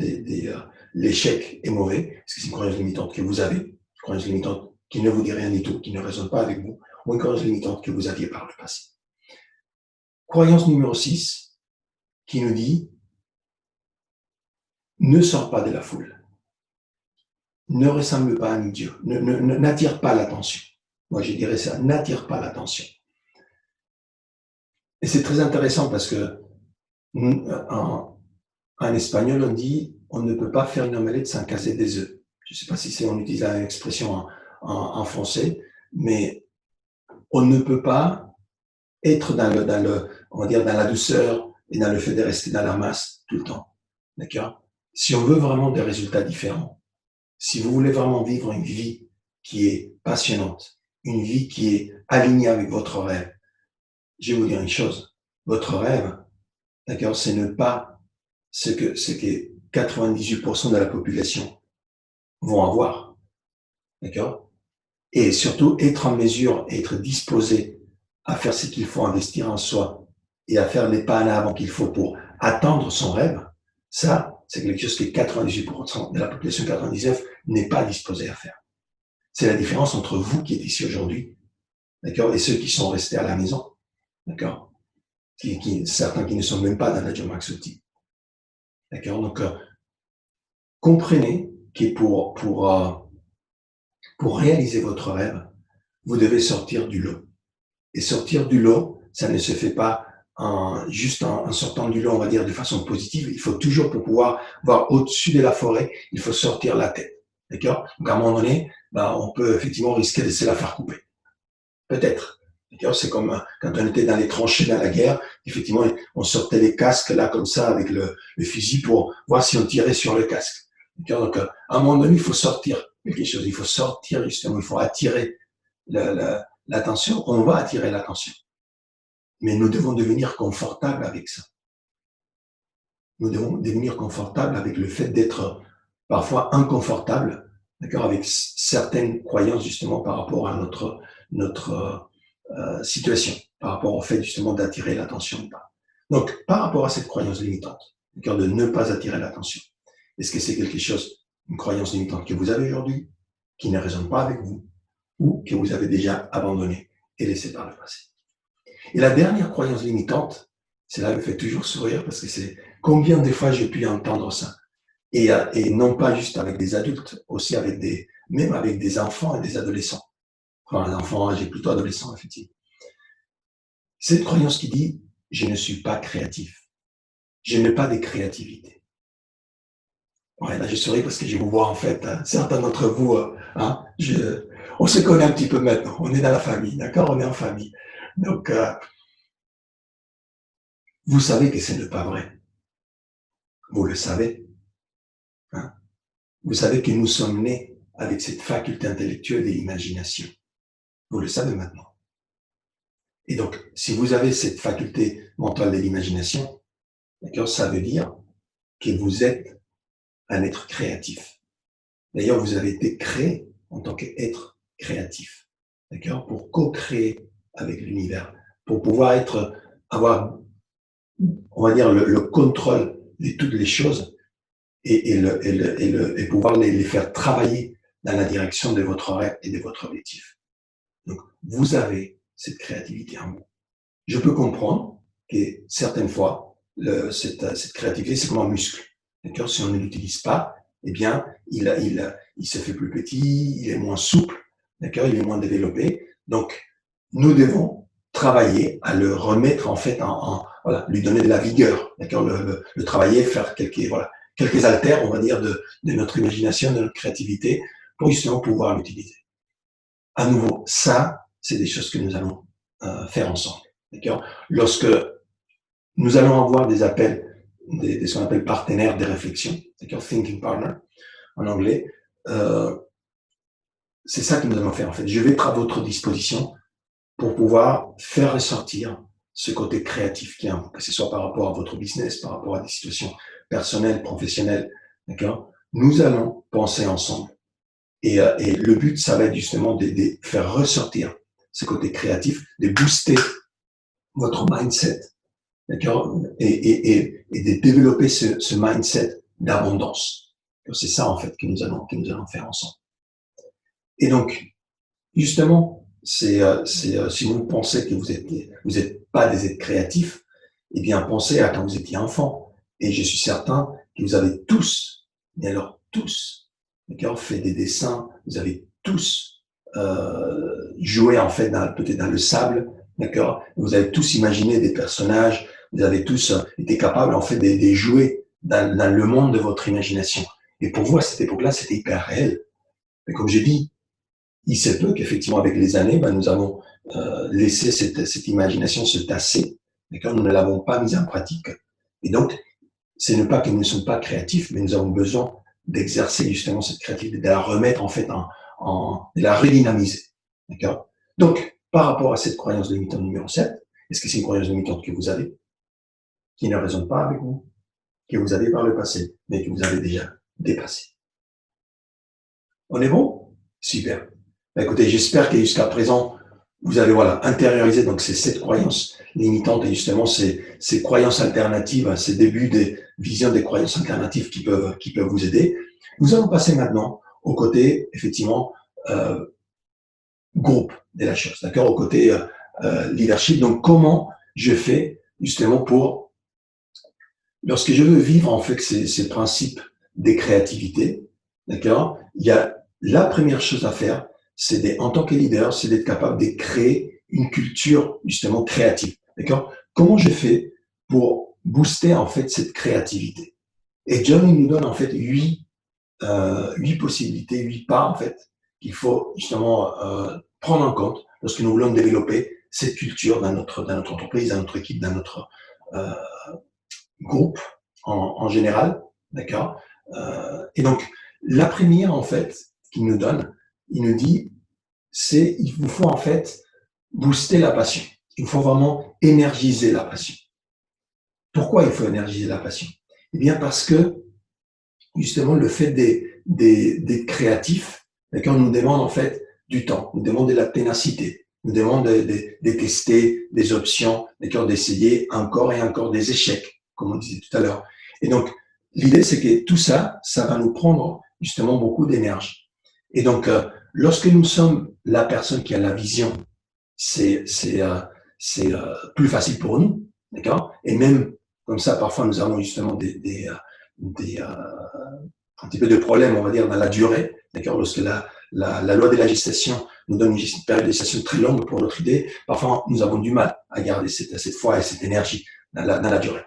l'échec est mauvais, parce que c'est une croyance limitante que vous avez, une croyance limitante qui ne vous dit rien du tout, qui ne résonne pas avec vous, ou une croyance limitante que vous aviez par le passé. Croyance numéro 6, qui nous dit ne sors pas de la foule. Ne ressemble pas à un idiot. N'attire pas l'attention. Moi, je dirais ça, n'attire pas l'attention. Et c'est très intéressant parce que en espagnol, on dit on ne peut pas faire une omelette sans casser des œufs. Je ne sais pas si on utilise la même expression en français, mais on ne peut pas être on va dire, dans la douceur et dans le fait de rester dans la masse tout le temps. D'accord? Si on veut vraiment des résultats différents, si vous voulez vraiment vivre une vie qui est passionnante, une vie qui est alignée avec votre rêve, je vais vous dire une chose, votre rêve, d'accord, ce n'est pas ce que 98% de la population vont avoir, d'accord? Et surtout, être en mesure, être disposé à faire ce qu'il faut, investir en soi et à faire les pas en avant qu'il faut pour atteindre son rêve, ça, c'est quelque chose que 98% de la population 99 n'est pas disposé à faire. C'est la différence entre vous qui êtes ici aujourd'hui, d'accord, et ceux qui sont restés à la maison, d'accord, certains qui ne sont même pas dans la John Maxwell Team. D'accord? Donc, comprenez que pour réaliser votre rêve, vous devez sortir du lot. Et sortir du lot, ça ne se fait pas juste en sortant du lot, on va dire, de façon positive. Il faut toujours, pour pouvoir voir au-dessus de la forêt, il faut sortir la tête. D'accord? Donc, à un moment donné, ben, on peut effectivement risquer de se la faire couper. Peut-être. C'est comme quand on était dans les tranchées dans la guerre, effectivement, on sortait les casques là comme ça avec le fusil pour voir si on tirait sur le casque. Donc, à un moment donné, il faut sortir quelque chose. Il faut sortir justement, il faut attirer l'attention. On va attirer l'attention. Mais nous devons devenir confortables avec ça. Nous devons devenir confortables avec le fait d'être parfois inconfortables, d'accord, avec certaines croyances justement par rapport à notre situation, par rapport au fait justement d'attirer l'attention ou pas. Donc, par rapport à cette croyance limitante, d'accord, de ne pas attirer l'attention, est-ce que c'est quelque chose, une croyance limitante que vous avez aujourd'hui, qui ne résonne pas avec vous, ou que vous avez déjà abandonné et laissé par le passé? Et la dernière croyance limitante, c'est là qui me fait toujours sourire parce que c'est combien de fois j'ai pu entendre ça. Et non pas juste avec des adultes, aussi avec même avec des enfants et des adolescents. Enfin, les enfants, j'ai plutôt adolescents, effectivement. Cette croyance qui dit, je ne suis pas créatif. Je n'ai pas de créativité. Ouais, là, je souris parce que je vous vois, en fait, certains d'entre vous, hein, on se connaît un petit peu maintenant. On est dans la famille, d'accord? On est en famille. Donc, vous savez que ce n'est pas vrai. Vous le savez. Hein? Vous savez que nous sommes nés avec cette faculté intellectuelle et l'imagination. Vous le savez maintenant. Et donc, si vous avez cette faculté mentale de l'imagination, d'accord, ça veut dire que vous êtes un être créatif. D'ailleurs, vous avez été créé en tant qu'être créatif, d'accord, pour co-créer avec l'univers, pour pouvoir avoir, on va dire, le contrôle de toutes les choses et pouvoir les faire travailler dans la direction de votre rêve et de votre objectif. Donc, vous avez cette créativité en vous. Je peux comprendre que certaines fois, cette créativité, c'est comme un muscle. D'accord? Si on ne l'utilise pas, eh bien, il se fait plus petit, il est moins souple, d'accord? Il est moins développé. Donc, nous devons travailler à le remettre en fait voilà, lui donner de la vigueur, d'accord? Le travailler, faire quelques haltères, on va dire, de notre imagination, de notre créativité, pour justement pouvoir l'utiliser. À nouveau, ça, c'est des choses que nous allons faire ensemble. D'accord? Lorsque nous allons avoir des appels, ce qu'on appelle partenaires de réflexion, d'accord? Thinking partner, en anglais, c'est ça que nous allons faire en fait. Je vais être à votre disposition pour pouvoir faire ressortir ce côté créatif qui est en vous, que ce soit par rapport à votre business, par rapport à des situations personnelles, professionnelles, d'accord? Nous allons penser ensemble. Et le but, ça va être justement de faire ressortir ce côté créatif, de booster votre mindset, d'accord, et de développer ce mindset d'abondance. C'est ça en fait que nous allons faire ensemble. Et donc, justement, si vous pensez que vous êtes pas des êtres créatifs, eh bien pensez à quand vous étiez enfant. Et je suis certain que vous avez tous, mais alors tous, d'accord, fait des dessins, vous avez tous joué en fait peut-être dans le sable, d'accord. Vous avez tous imaginé des personnages, vous avez tous été capables en fait de jouer dans le monde de votre imagination. Et pour vous à cette époque-là, c'était hyper réel. Mais comme j'ai dit, il se peut qu'effectivement avec les années, nous avons laissé cette imagination se tasser, d'accord. Nous ne l'avons pas mise en pratique. Et donc, ce n'est pas que nous ne sommes pas créatifs, mais nous avons besoin d'exercer justement cette créativité, de la remettre en fait de la redynamiser. D'accord? Donc, par rapport à cette croyance limitante numéro 7, est-ce que c'est une croyance limitante que vous avez, qui ne résonne pas avec vous, que vous avez par le passé, mais que vous avez déjà dépassé? On est bon? Super. Écoutez, j'espère que jusqu'à présent, vous avez intériorisé donc ces 7 croyances limitantes et justement ces croyances alternatives, ces débuts des visions des croyances alternatives qui peuvent vous aider. Nous allons passer maintenant au côté effectivement groupe de la chose, d'accord, au côté leadership. Donc comment je fais justement pour, lorsque je veux vivre en fait ces principes des créativités, d'accord, il y a la première chose à faire, c'est en tant que leader, c'est d'être capable de créer une culture justement créative, d'accord. Comment je fais pour booster en fait cette créativité? Et John il nous donne en fait 8 possibilités, 8 pas en fait, qu'il faut justement prendre en compte lorsque nous voulons développer cette culture dans notre entreprise, dans notre équipe, dans notre euh, groupe en général, d'accord. Et donc, la première, en fait, qu'il nous donne, il nous dit, c'est il vous faut en fait booster la passion. Il faut vraiment énergiser la passion. Pourquoi il faut énergiser la passion? Eh bien, parce que, justement, le fait des créatifs, d'accord, nous demande en fait du temps, nous demande de la ténacité, nous demande de tester des options, d'accord, d'essayer encore et encore des échecs, comme on disait tout à l'heure. Et donc, l'idée, c'est que tout ça, ça va nous prendre justement beaucoup d'énergie. Et donc, lorsque nous sommes la personne qui a la vision, c'est plus facile pour nous, d'accord? Et même comme ça, parfois, nous avons justement des un petit peu de problème, on va dire, dans la durée, d'accord? Lorsque la loi de la gestation nous donne une période de gestation très longue pour notre idée, parfois, nous avons du mal à garder cette foi et cette énergie dans la durée.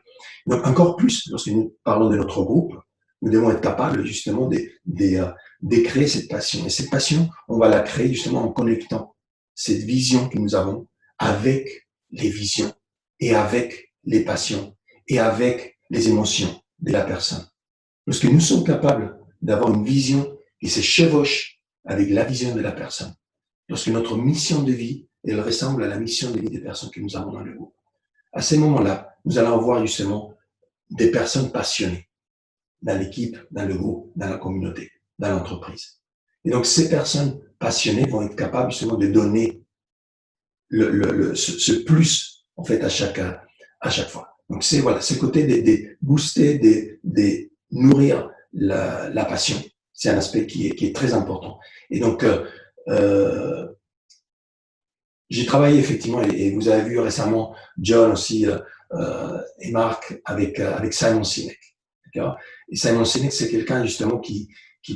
Donc, encore plus, lorsque nous parlons de notre groupe, nous devons être capables, justement, de créer cette passion. Et cette passion, on va la créer, justement, en connectant cette vision que nous avons avec les visions et avec les passions et avec les émotions de la personne. Lorsque nous sommes capables d'avoir une vision qui se chevauche avec la vision de la personne, lorsque notre mission de vie, elle ressemble à la mission de vie des personnes que nous avons dans le groupe, à ces moments-là, nous allons avoir justement des personnes passionnées dans l'équipe, dans le groupe, dans la communauté, dans l'entreprise. Et donc, ces personnes passionnées vont être capables justement de donner ce plus, en fait, à chaque fois. Donc, c'est voilà, ce côté de booster, de nourrir la passion. C'est un aspect qui est très important. Et donc, j'ai travaillé effectivement, et vous avez vu récemment John aussi et Marc avec Simon Sinek. D'accord? Et Simon Sinek, c'est quelqu'un justement qui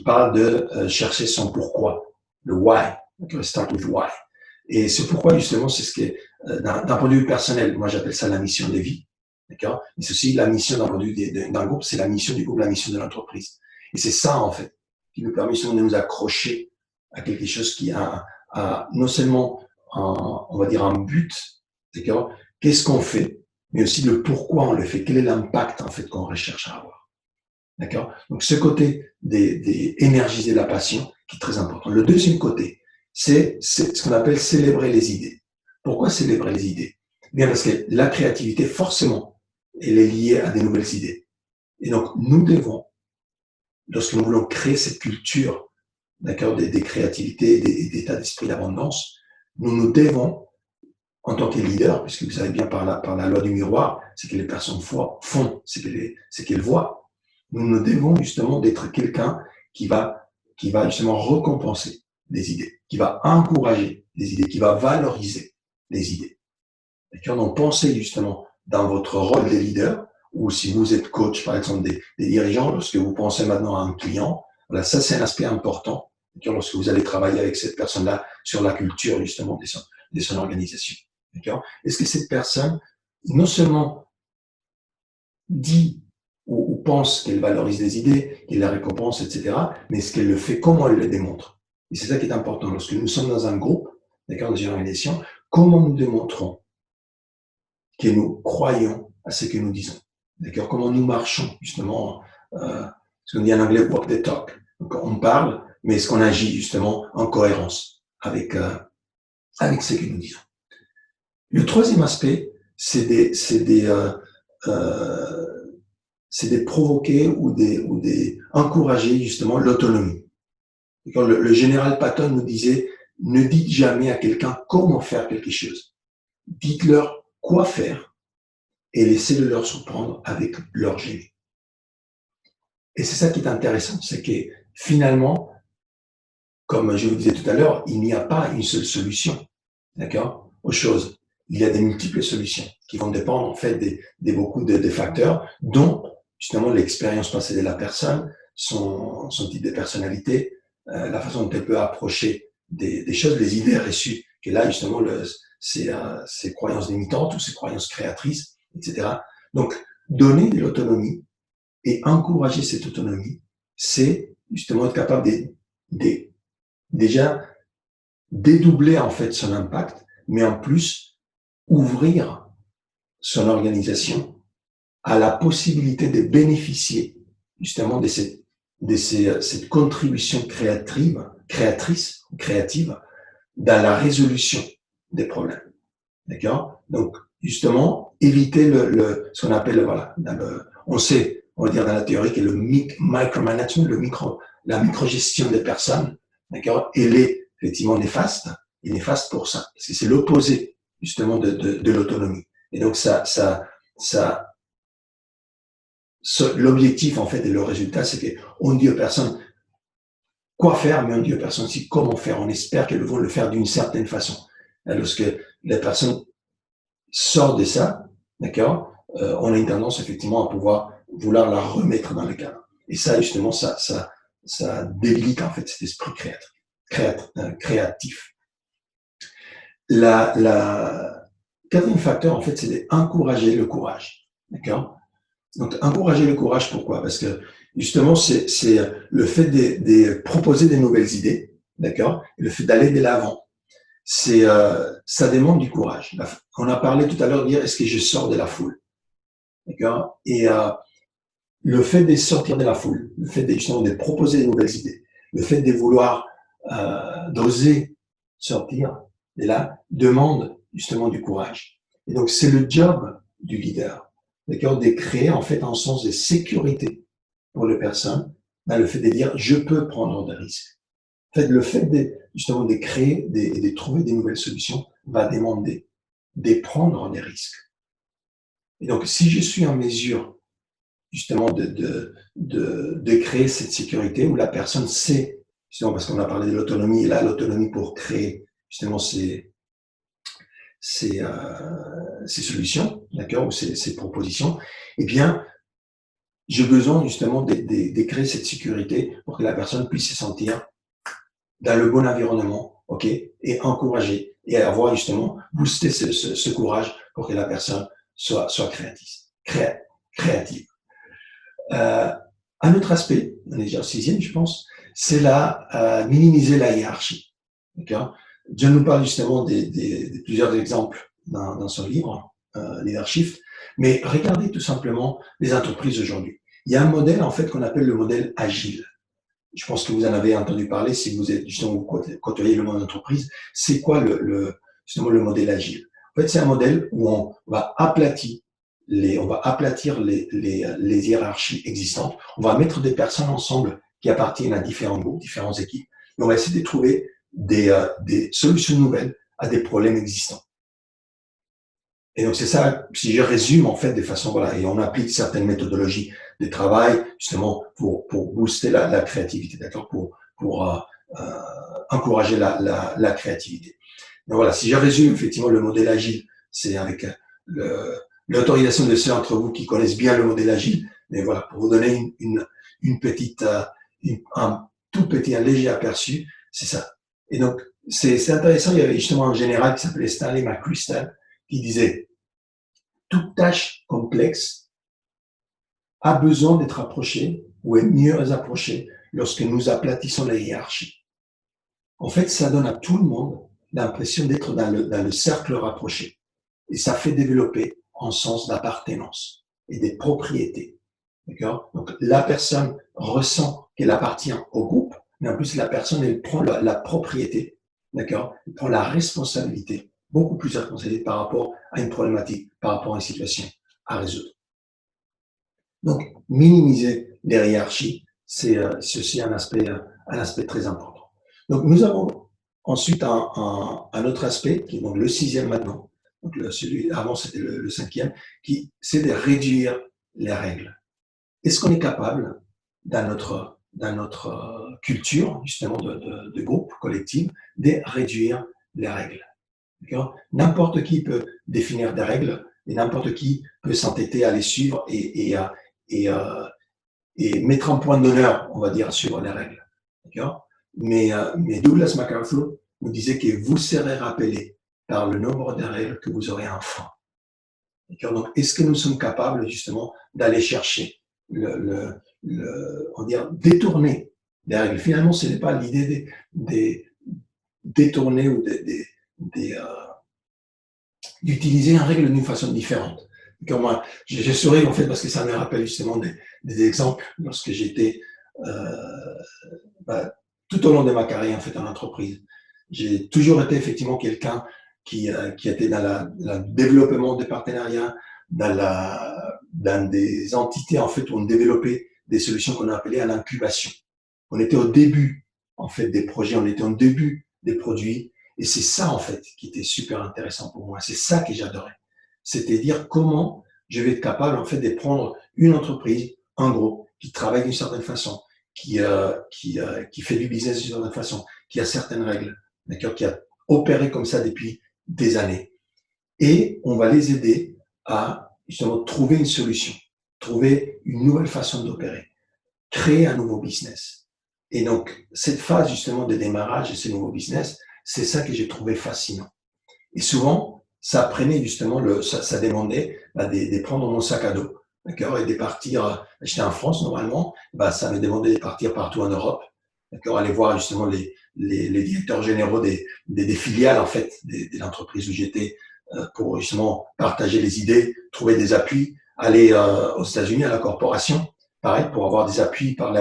parle de chercher son pourquoi, le why. Okay? Start with why. Et ce pourquoi justement, c'est ce qui est d'un point de vue personnel. Moi, j'appelle ça la mission de vie. D'accord? Mais c'est aussi la mission d'un point de vue d'un groupe, c'est la mission du groupe, la mission de l'entreprise. Et c'est ça en fait qui nous permet de nous accrocher à quelque chose qui a non seulement on va dire un but, d'accord? Qu'est-ce qu'on fait, mais aussi le pourquoi on le fait, quel est l'impact en fait qu'on recherche à avoir, d'accord? Donc ce côté énergiser la passion qui est très important. Le deuxième côté, c'est ce qu'on appelle célébrer les idées. Pourquoi célébrer les idées? Bien parce que la créativité, forcément, elle est liée à des nouvelles idées. Et donc nous devons, lorsque nous voulons créer cette culture, d'accord, des créativités et des états d'esprit d'abondance, nous devons, en tant que leader, puisque vous savez bien par la loi du miroir, c'est que les personnes font ce qu'elles voient. Nous devons justement d'être quelqu'un qui va justement récompenser des idées, qui va encourager des idées, qui va valoriser les idées. D'accord? Donc pensez justement dans votre rôle de leader, ou si vous êtes coach, par exemple, des dirigeants, lorsque vous pensez maintenant à un client, voilà, ça c'est un aspect important, lorsque vous allez travailler avec cette personne-là sur la culture justement de son organisation. D'accord? Est-ce que cette personne, non seulement dit ou pense qu'elle valorise des idées, qu'elle la récompense, etc., mais est-ce qu'elle le fait, comment elle le démontre? Et c'est ça qui est important. Lorsque nous sommes dans un groupe, d'accord, dans une organisation, comment nous démontrons que nous croyons à ce que nous disons? D'accord? Comment nous marchons, justement, ce qu'on dit en anglais, walk the talk. Donc, on parle, mais est-ce qu'on agit, justement, en cohérence avec ce que nous disons? Le troisième aspect, c'est de provoquer ou encourager justement l'autonomie. Le général Patton nous disait, ne dites jamais à quelqu'un comment faire quelque chose. Dites-leur quoi faire et laissez-le leur surprendre avec leur génie. Et c'est ça qui est intéressant, c'est que finalement, comme je vous disais tout à l'heure, il n'y a pas une seule solution, d'accord, aux choses. Il y a des multiples solutions qui vont dépendre en fait des beaucoup de facteurs, dont justement l'expérience passée de la personne, son type de personnalité, la façon dont elle peut approcher des choses, les idées reçues, et là justement ses croyances limitantes ou ses croyances créatrices, etc. Donc, donner de l'autonomie et encourager cette autonomie, c'est justement être capable de déjà dédoubler en fait son impact, mais en plus ouvrir son organisation à la possibilité de bénéficier justement de cette contribution créative dans la résolution des problèmes. D'accord? Donc, justement, éviter ce qu'on appelle, voilà, on sait, on va dire dans la théorie que le micromanagement, la microgestion des personnes, d'accord, elle est effectivement néfaste, et néfaste pour ça, parce que c'est l'opposé, justement, de l'autonomie. Et donc, l'objectif, en fait, et le résultat, c'est qu'on dit aux personnes quoi faire, mais on dit aux personnes aussi comment faire. On espère qu'elles vont le faire d'une certaine façon. Lorsque les personnes sortent de ça, d'accord, on a une tendance, effectivement, à vouloir la remettre dans le cadre. Et ça, justement, ça débilite, en fait, cet esprit créatif. La quatrième facteur, en fait, c'est d'encourager le courage. D'accord? Donc, encourager le courage, pourquoi? Parce que, justement, c'est le fait de proposer des nouvelles idées, d'accord? Le fait d'aller de l'avant. Ça demande du courage. On a parlé tout à l'heure de dire, est-ce que je sors de la foule? D'accord? Et le fait de sortir de la foule, le fait justement de proposer des nouvelles idées, le fait de vouloir d'oser sortir de là, demande justement du courage. Et donc, c'est le job du leader, d'accord, de créer en fait un sens de sécurité pour les personnes, dans le fait de dire, je peux prendre des risques. En fait, le fait justement de créer et de trouver des nouvelles solutions va demander de prendre des risques. Et donc, si je suis en mesure justement de créer cette sécurité où la personne sait, justement parce qu'on a parlé de l'autonomie, et là, l'autonomie pour créer justement ces solutions, d'accord, ou ces propositions, eh bien, j'ai besoin justement de créer cette sécurité pour que la personne puisse se sentir dans le bon environnement, ok, et encourager et avoir justement boosté ce courage pour que la personne soit créative. Un autre aspect, on est déjà au 6e, je pense, c'est minimiser la hiérarchie. D'accord? John nous parle justement de plusieurs exemples dans son livre, Leadership, mais regardez tout simplement les entreprises aujourd'hui. Il y a un modèle en fait qu'on appelle le modèle agile. Je pense que vous en avez entendu parler si vous êtes justement vous côtoyez le monde d'entreprise. C'est quoi justement le modèle agile? En fait, c'est un modèle où on va aplatir les hiérarchies existantes. On va mettre des personnes ensemble qui appartiennent à différents groupes, différentes équipes. Et on va essayer de trouver des solutions nouvelles à des problèmes existants. Et donc, c'est ça, si je résume, en fait, de façon, voilà, et on applique certaines méthodologies de travail, justement, pour booster la créativité, d'accord, pour encourager la créativité. Donc, voilà, si je résume, effectivement, le modèle agile, c'est avec l'autorisation de ceux d'entre vous qui connaissent bien le modèle agile, mais voilà, pour vous donner un tout petit, un léger aperçu, c'est ça. Et donc, c'est intéressant, il y avait justement un général qui s'appelait Stanley McChrystal, qui disait, toute tâche complexe a besoin d'être approchée ou est mieux approchée lorsque nous aplatissons la hiérarchie. En fait, ça donne à tout le monde l'impression d'être dans le cercle rapproché. Et ça fait développer un sens d'appartenance et des propriétés. D'accord? Donc, la personne ressent qu'elle appartient au groupe, mais en plus, la personne, elle prend la propriété, d'accord? Elle prend la responsabilité, beaucoup plus de responsabilité par rapport à une problématique, par rapport à une situation à résoudre. Donc, minimiser les hiérarchies, c'est aussi un aspect très important. Donc, nous avons ensuite un autre aspect, qui est donc le 6e maintenant, donc celui avant c'était le 5e, c'est de réduire les règles. Est-ce qu'on est capable, dans notre culture, justement, de groupe collectif, de réduire les règles? N'importe qui peut définir des règles et n'importe qui peut s'entêter à les suivre et mettre un point d'honneur, on va dire, sur les règles. Mais Douglas MacArthur nous disait que vous serez rappelé par le nombre de règles que vous aurez enfant. Donc, est-ce que nous sommes capables, justement, d'aller chercher on va dire, détourner des règles. Finalement, ce n'est pas l'idée détourner ou d'utiliser une règle d'une façon différente. Comme moi, je souris en fait parce que ça me rappelle justement des exemples lorsque j'étais tout au long de ma carrière en fait en entreprise. J'ai toujours été effectivement quelqu'un qui était dans le développement des partenariats, dans des entités en fait où on développait des solutions qu'on appelait à l'incubation. On était au début en fait des projets, on était au début des produits, et c'est ça en fait qui était super intéressant pour moi. C'est ça que j'adorais. C'est-à-dire comment je vais être capable en fait de prendre une entreprise, un groupe, qui travaille d'une certaine façon, qui fait du business d'une certaine façon, qui a certaines règles, d'accord, qui a opéré comme ça depuis des années. Et on va les aider à justement trouver une solution, trouver une nouvelle façon d'opérer, créer un nouveau business. Et donc, cette phase justement de démarrage de ces nouveaux business, c'est ça que j'ai trouvé fascinant. Et souvent, ça prenait justement, ça demandait de prendre mon sac à dos, d'accord, et de partir, j'étais en France normalement, ça me demandait de partir partout en Europe, d'accord, aller voir justement les directeurs généraux des filiales en fait, de l'entreprise où j'étais, pour justement partager les idées, trouver des appuis, aller aux États-Unis à la corporation, pareil, pour avoir des appuis, parler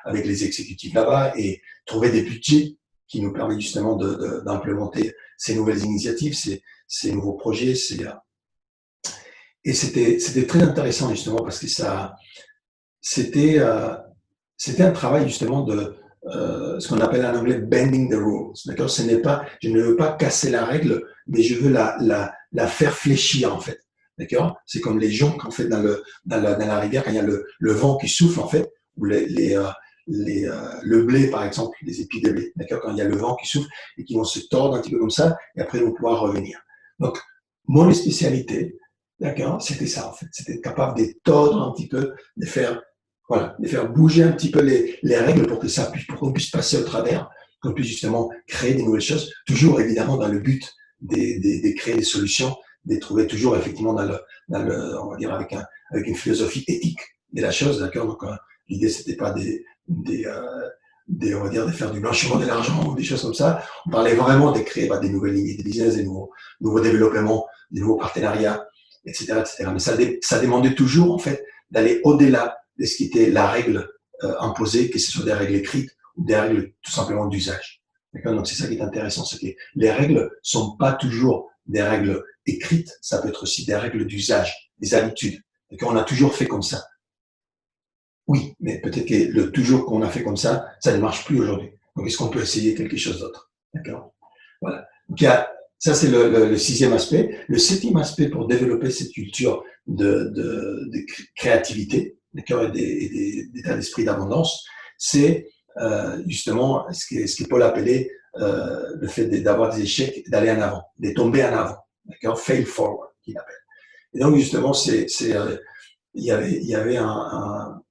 avec les exécutifs là-bas et trouver des budgets qui nous permettent justement d'implémenter ces nouvelles initiatives, ces nouveaux projets. Et c'était très intéressant justement parce que c'était un travail justement de ce qu'on appelle en anglais bending the rules. D'accord, ce n'est pas, je ne veux pas casser la règle, mais je veux la faire fléchir en fait. D'accord, c'est comme les joncs en fait dans la rivière quand il y a le vent qui souffle en fait, ou le blé par exemple, les épis de blé. D'accord, quand il y a le vent qui souffle et qui vont se tordre un petit peu comme ça, et après ils vont pouvoir revenir. Donc mon spécialité, d'accord, c'était ça en fait, c'était capable de tordre un petit peu, de faire bouger un petit peu les règles pour pour qu'on puisse passer au travers, qu'on puisse justement créer des nouvelles choses, toujours évidemment dans le but de créer des solutions, de trouver toujours effectivement on va dire avec une philosophie éthique de la chose, d'accord. Donc l'idée c'était pas on va dire de faire du blanchiment de l'argent ou des choses comme ça. On parlait vraiment de créer des nouvelles lignes de business, des nouveaux développements, des nouveaux partenariats, etc., etc. Mais ça demandait toujours en fait d'aller au-delà de ce qui était la règle imposée, que ce soit des règles écrites ou des règles tout simplement d'usage. D'accord. Donc c'est ça qui est intéressant, c'est que les règles sont pas toujours des règles écrites, ça peut être aussi des règles d'usage, des habitudes. D'accord. On a toujours fait comme ça. Oui, mais peut-être que le toujours qu'on a fait comme ça ne marche plus aujourd'hui. Donc est-ce qu'on peut essayer quelque chose d'autre? D'accord. Voilà. Donc ça c'est le sixième aspect. Le septième aspect pour développer cette culture de créativité, d'accord, et d'état d'esprit d'abondance, c'est justement ce que Paul appelait le fait d'avoir des échecs, d'aller en avant, de tomber en avant, d'accord, fail forward, qu'il appelle. Et donc justement, il y avait un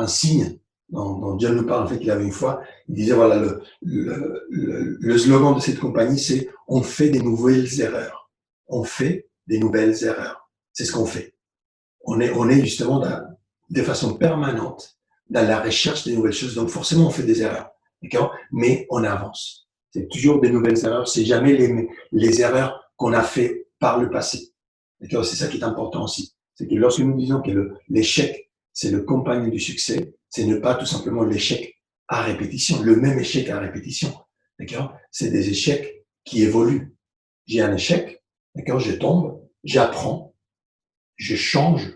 signe dont John nous parle en fait qu'il avait une fois. Il disait voilà le slogan de cette compagnie, c'est on fait des nouvelles erreurs. On fait des nouvelles erreurs. C'est ce qu'on fait. On est justement de façon permanente dans la recherche des nouvelles choses. Donc forcément on fait des erreurs, d'accord, mais on avance. C'est toujours des nouvelles erreurs. C'est jamais les erreurs qu'on a fait par le passé. D'accord, c'est ça qui est important aussi. C'est que lorsque nous disons que l'échec c'est le compagnon du succès, c'est ne pas tout simplement l'échec à répétition, le même échec à répétition. D'accord? C'est des échecs qui évoluent. J'ai un échec, d'accord? Je tombe, j'apprends, je change,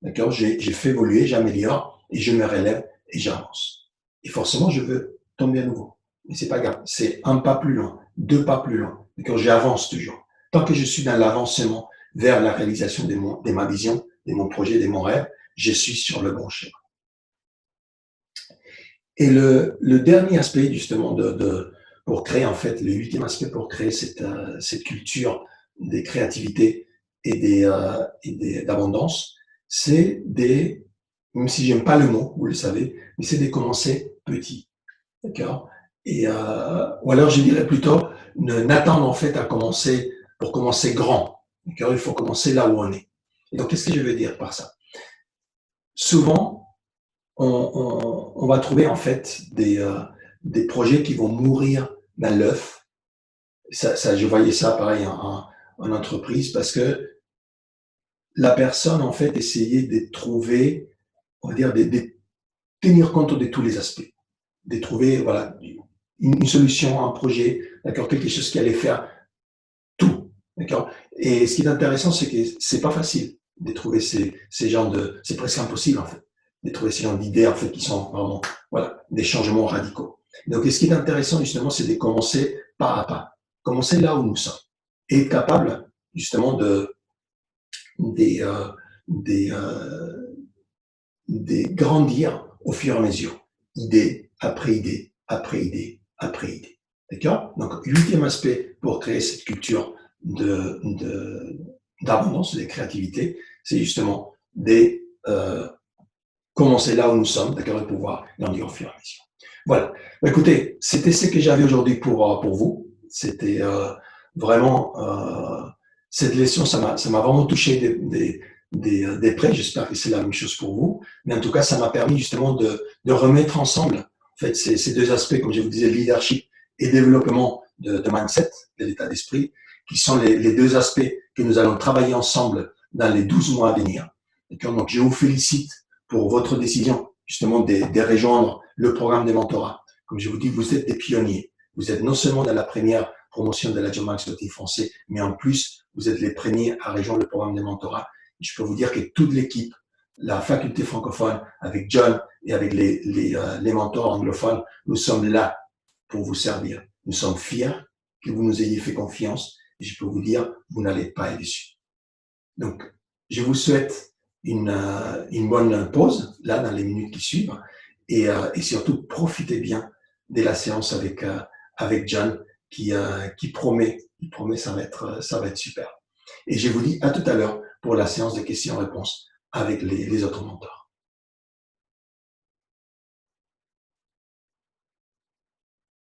d'accord? J'ai fait évoluer, j'améliore et je me relève et j'avance. Et forcément, je veux tomber à nouveau. Mais c'est pas grave. C'est un pas plus loin, deux pas plus loin. D'accord? J'avance toujours. Tant que je suis dans l'avancement vers la réalisation de ma vision, de mon projet, de mon rêve, je suis sur le bon chemin. Et le dernier aspect, justement, pour créer, en fait, le huitième aspect pour créer cette culture des créativités et d'abondance, c'est même si j'aime pas le mot, vous le savez, mais c'est de commencer petit. D'accord? Et, ou alors, je dirais plutôt, n'attendre, en fait, pour commencer grand. D'accord? Il faut commencer là où on est. Et donc, qu'est-ce que je veux dire par ça? Souvent, on va trouver en fait des projets qui vont mourir dans l'œuf. Je voyais ça pareil en entreprise parce que la personne en fait essayait de trouver, on va dire, de tenir compte de tous les aspects, de trouver voilà une solution, un projet, d'accord, quelque chose qui allait faire tout, d'accord. Et ce qui est intéressant, c'est que c'est pas facile de trouver ces genres de, c'est presque impossible en fait, de trouver ces genres d'idées en fait qui sont vraiment voilà des changements radicaux. Donc, ce qui est intéressant justement, c'est de commencer pas à pas, commencer là où nous sommes, et être capable justement des, euh, des, euh, de grandir au fur et à mesure, idée après idée, après idée, après idée. D'accord. Donc, huitième aspect pour créer cette culture d'abondance, de créativité, c'est justement de commencer là où nous sommes, d'accord, et pouvoir grandir au fur et à mesure. Voilà. Écoutez, c'était ce que j'avais aujourd'hui pour vous. C'était vraiment cette leçon, ça m'a vraiment touché des près. J'espère que c'est la même chose pour vous. Mais en tout cas, ça m'a permis justement de remettre ensemble en fait, ces deux aspects, comme je vous disais, leadership et développement de mindset, de l'état d'esprit, qui sont les deux aspects que nous allons travailler ensemble dans les 12 mois à venir. Donc, je vous félicite pour votre décision justement de rejoindre le programme de mentorat. Comme je vous dis, vous êtes des pionniers. Vous êtes non seulement dans la première promotion de la Job Marketing français, mais en plus, vous êtes les premiers à rejoindre le programme de mentorat. Et je peux vous dire que toute l'équipe, la faculté francophone, avec John et avec les mentors anglophones, nous sommes là pour vous servir. Nous sommes fiers que vous nous ayez fait confiance et je peux vous dire, vous n'allez pas être déçus. Donc, je vous souhaite une bonne pause, là, dans les minutes qui suivent, et surtout, profitez bien de la séance avec John, qui promet, ça va être super. Et je vous dis à tout à l'heure pour la séance de questions-réponses avec les autres mentors.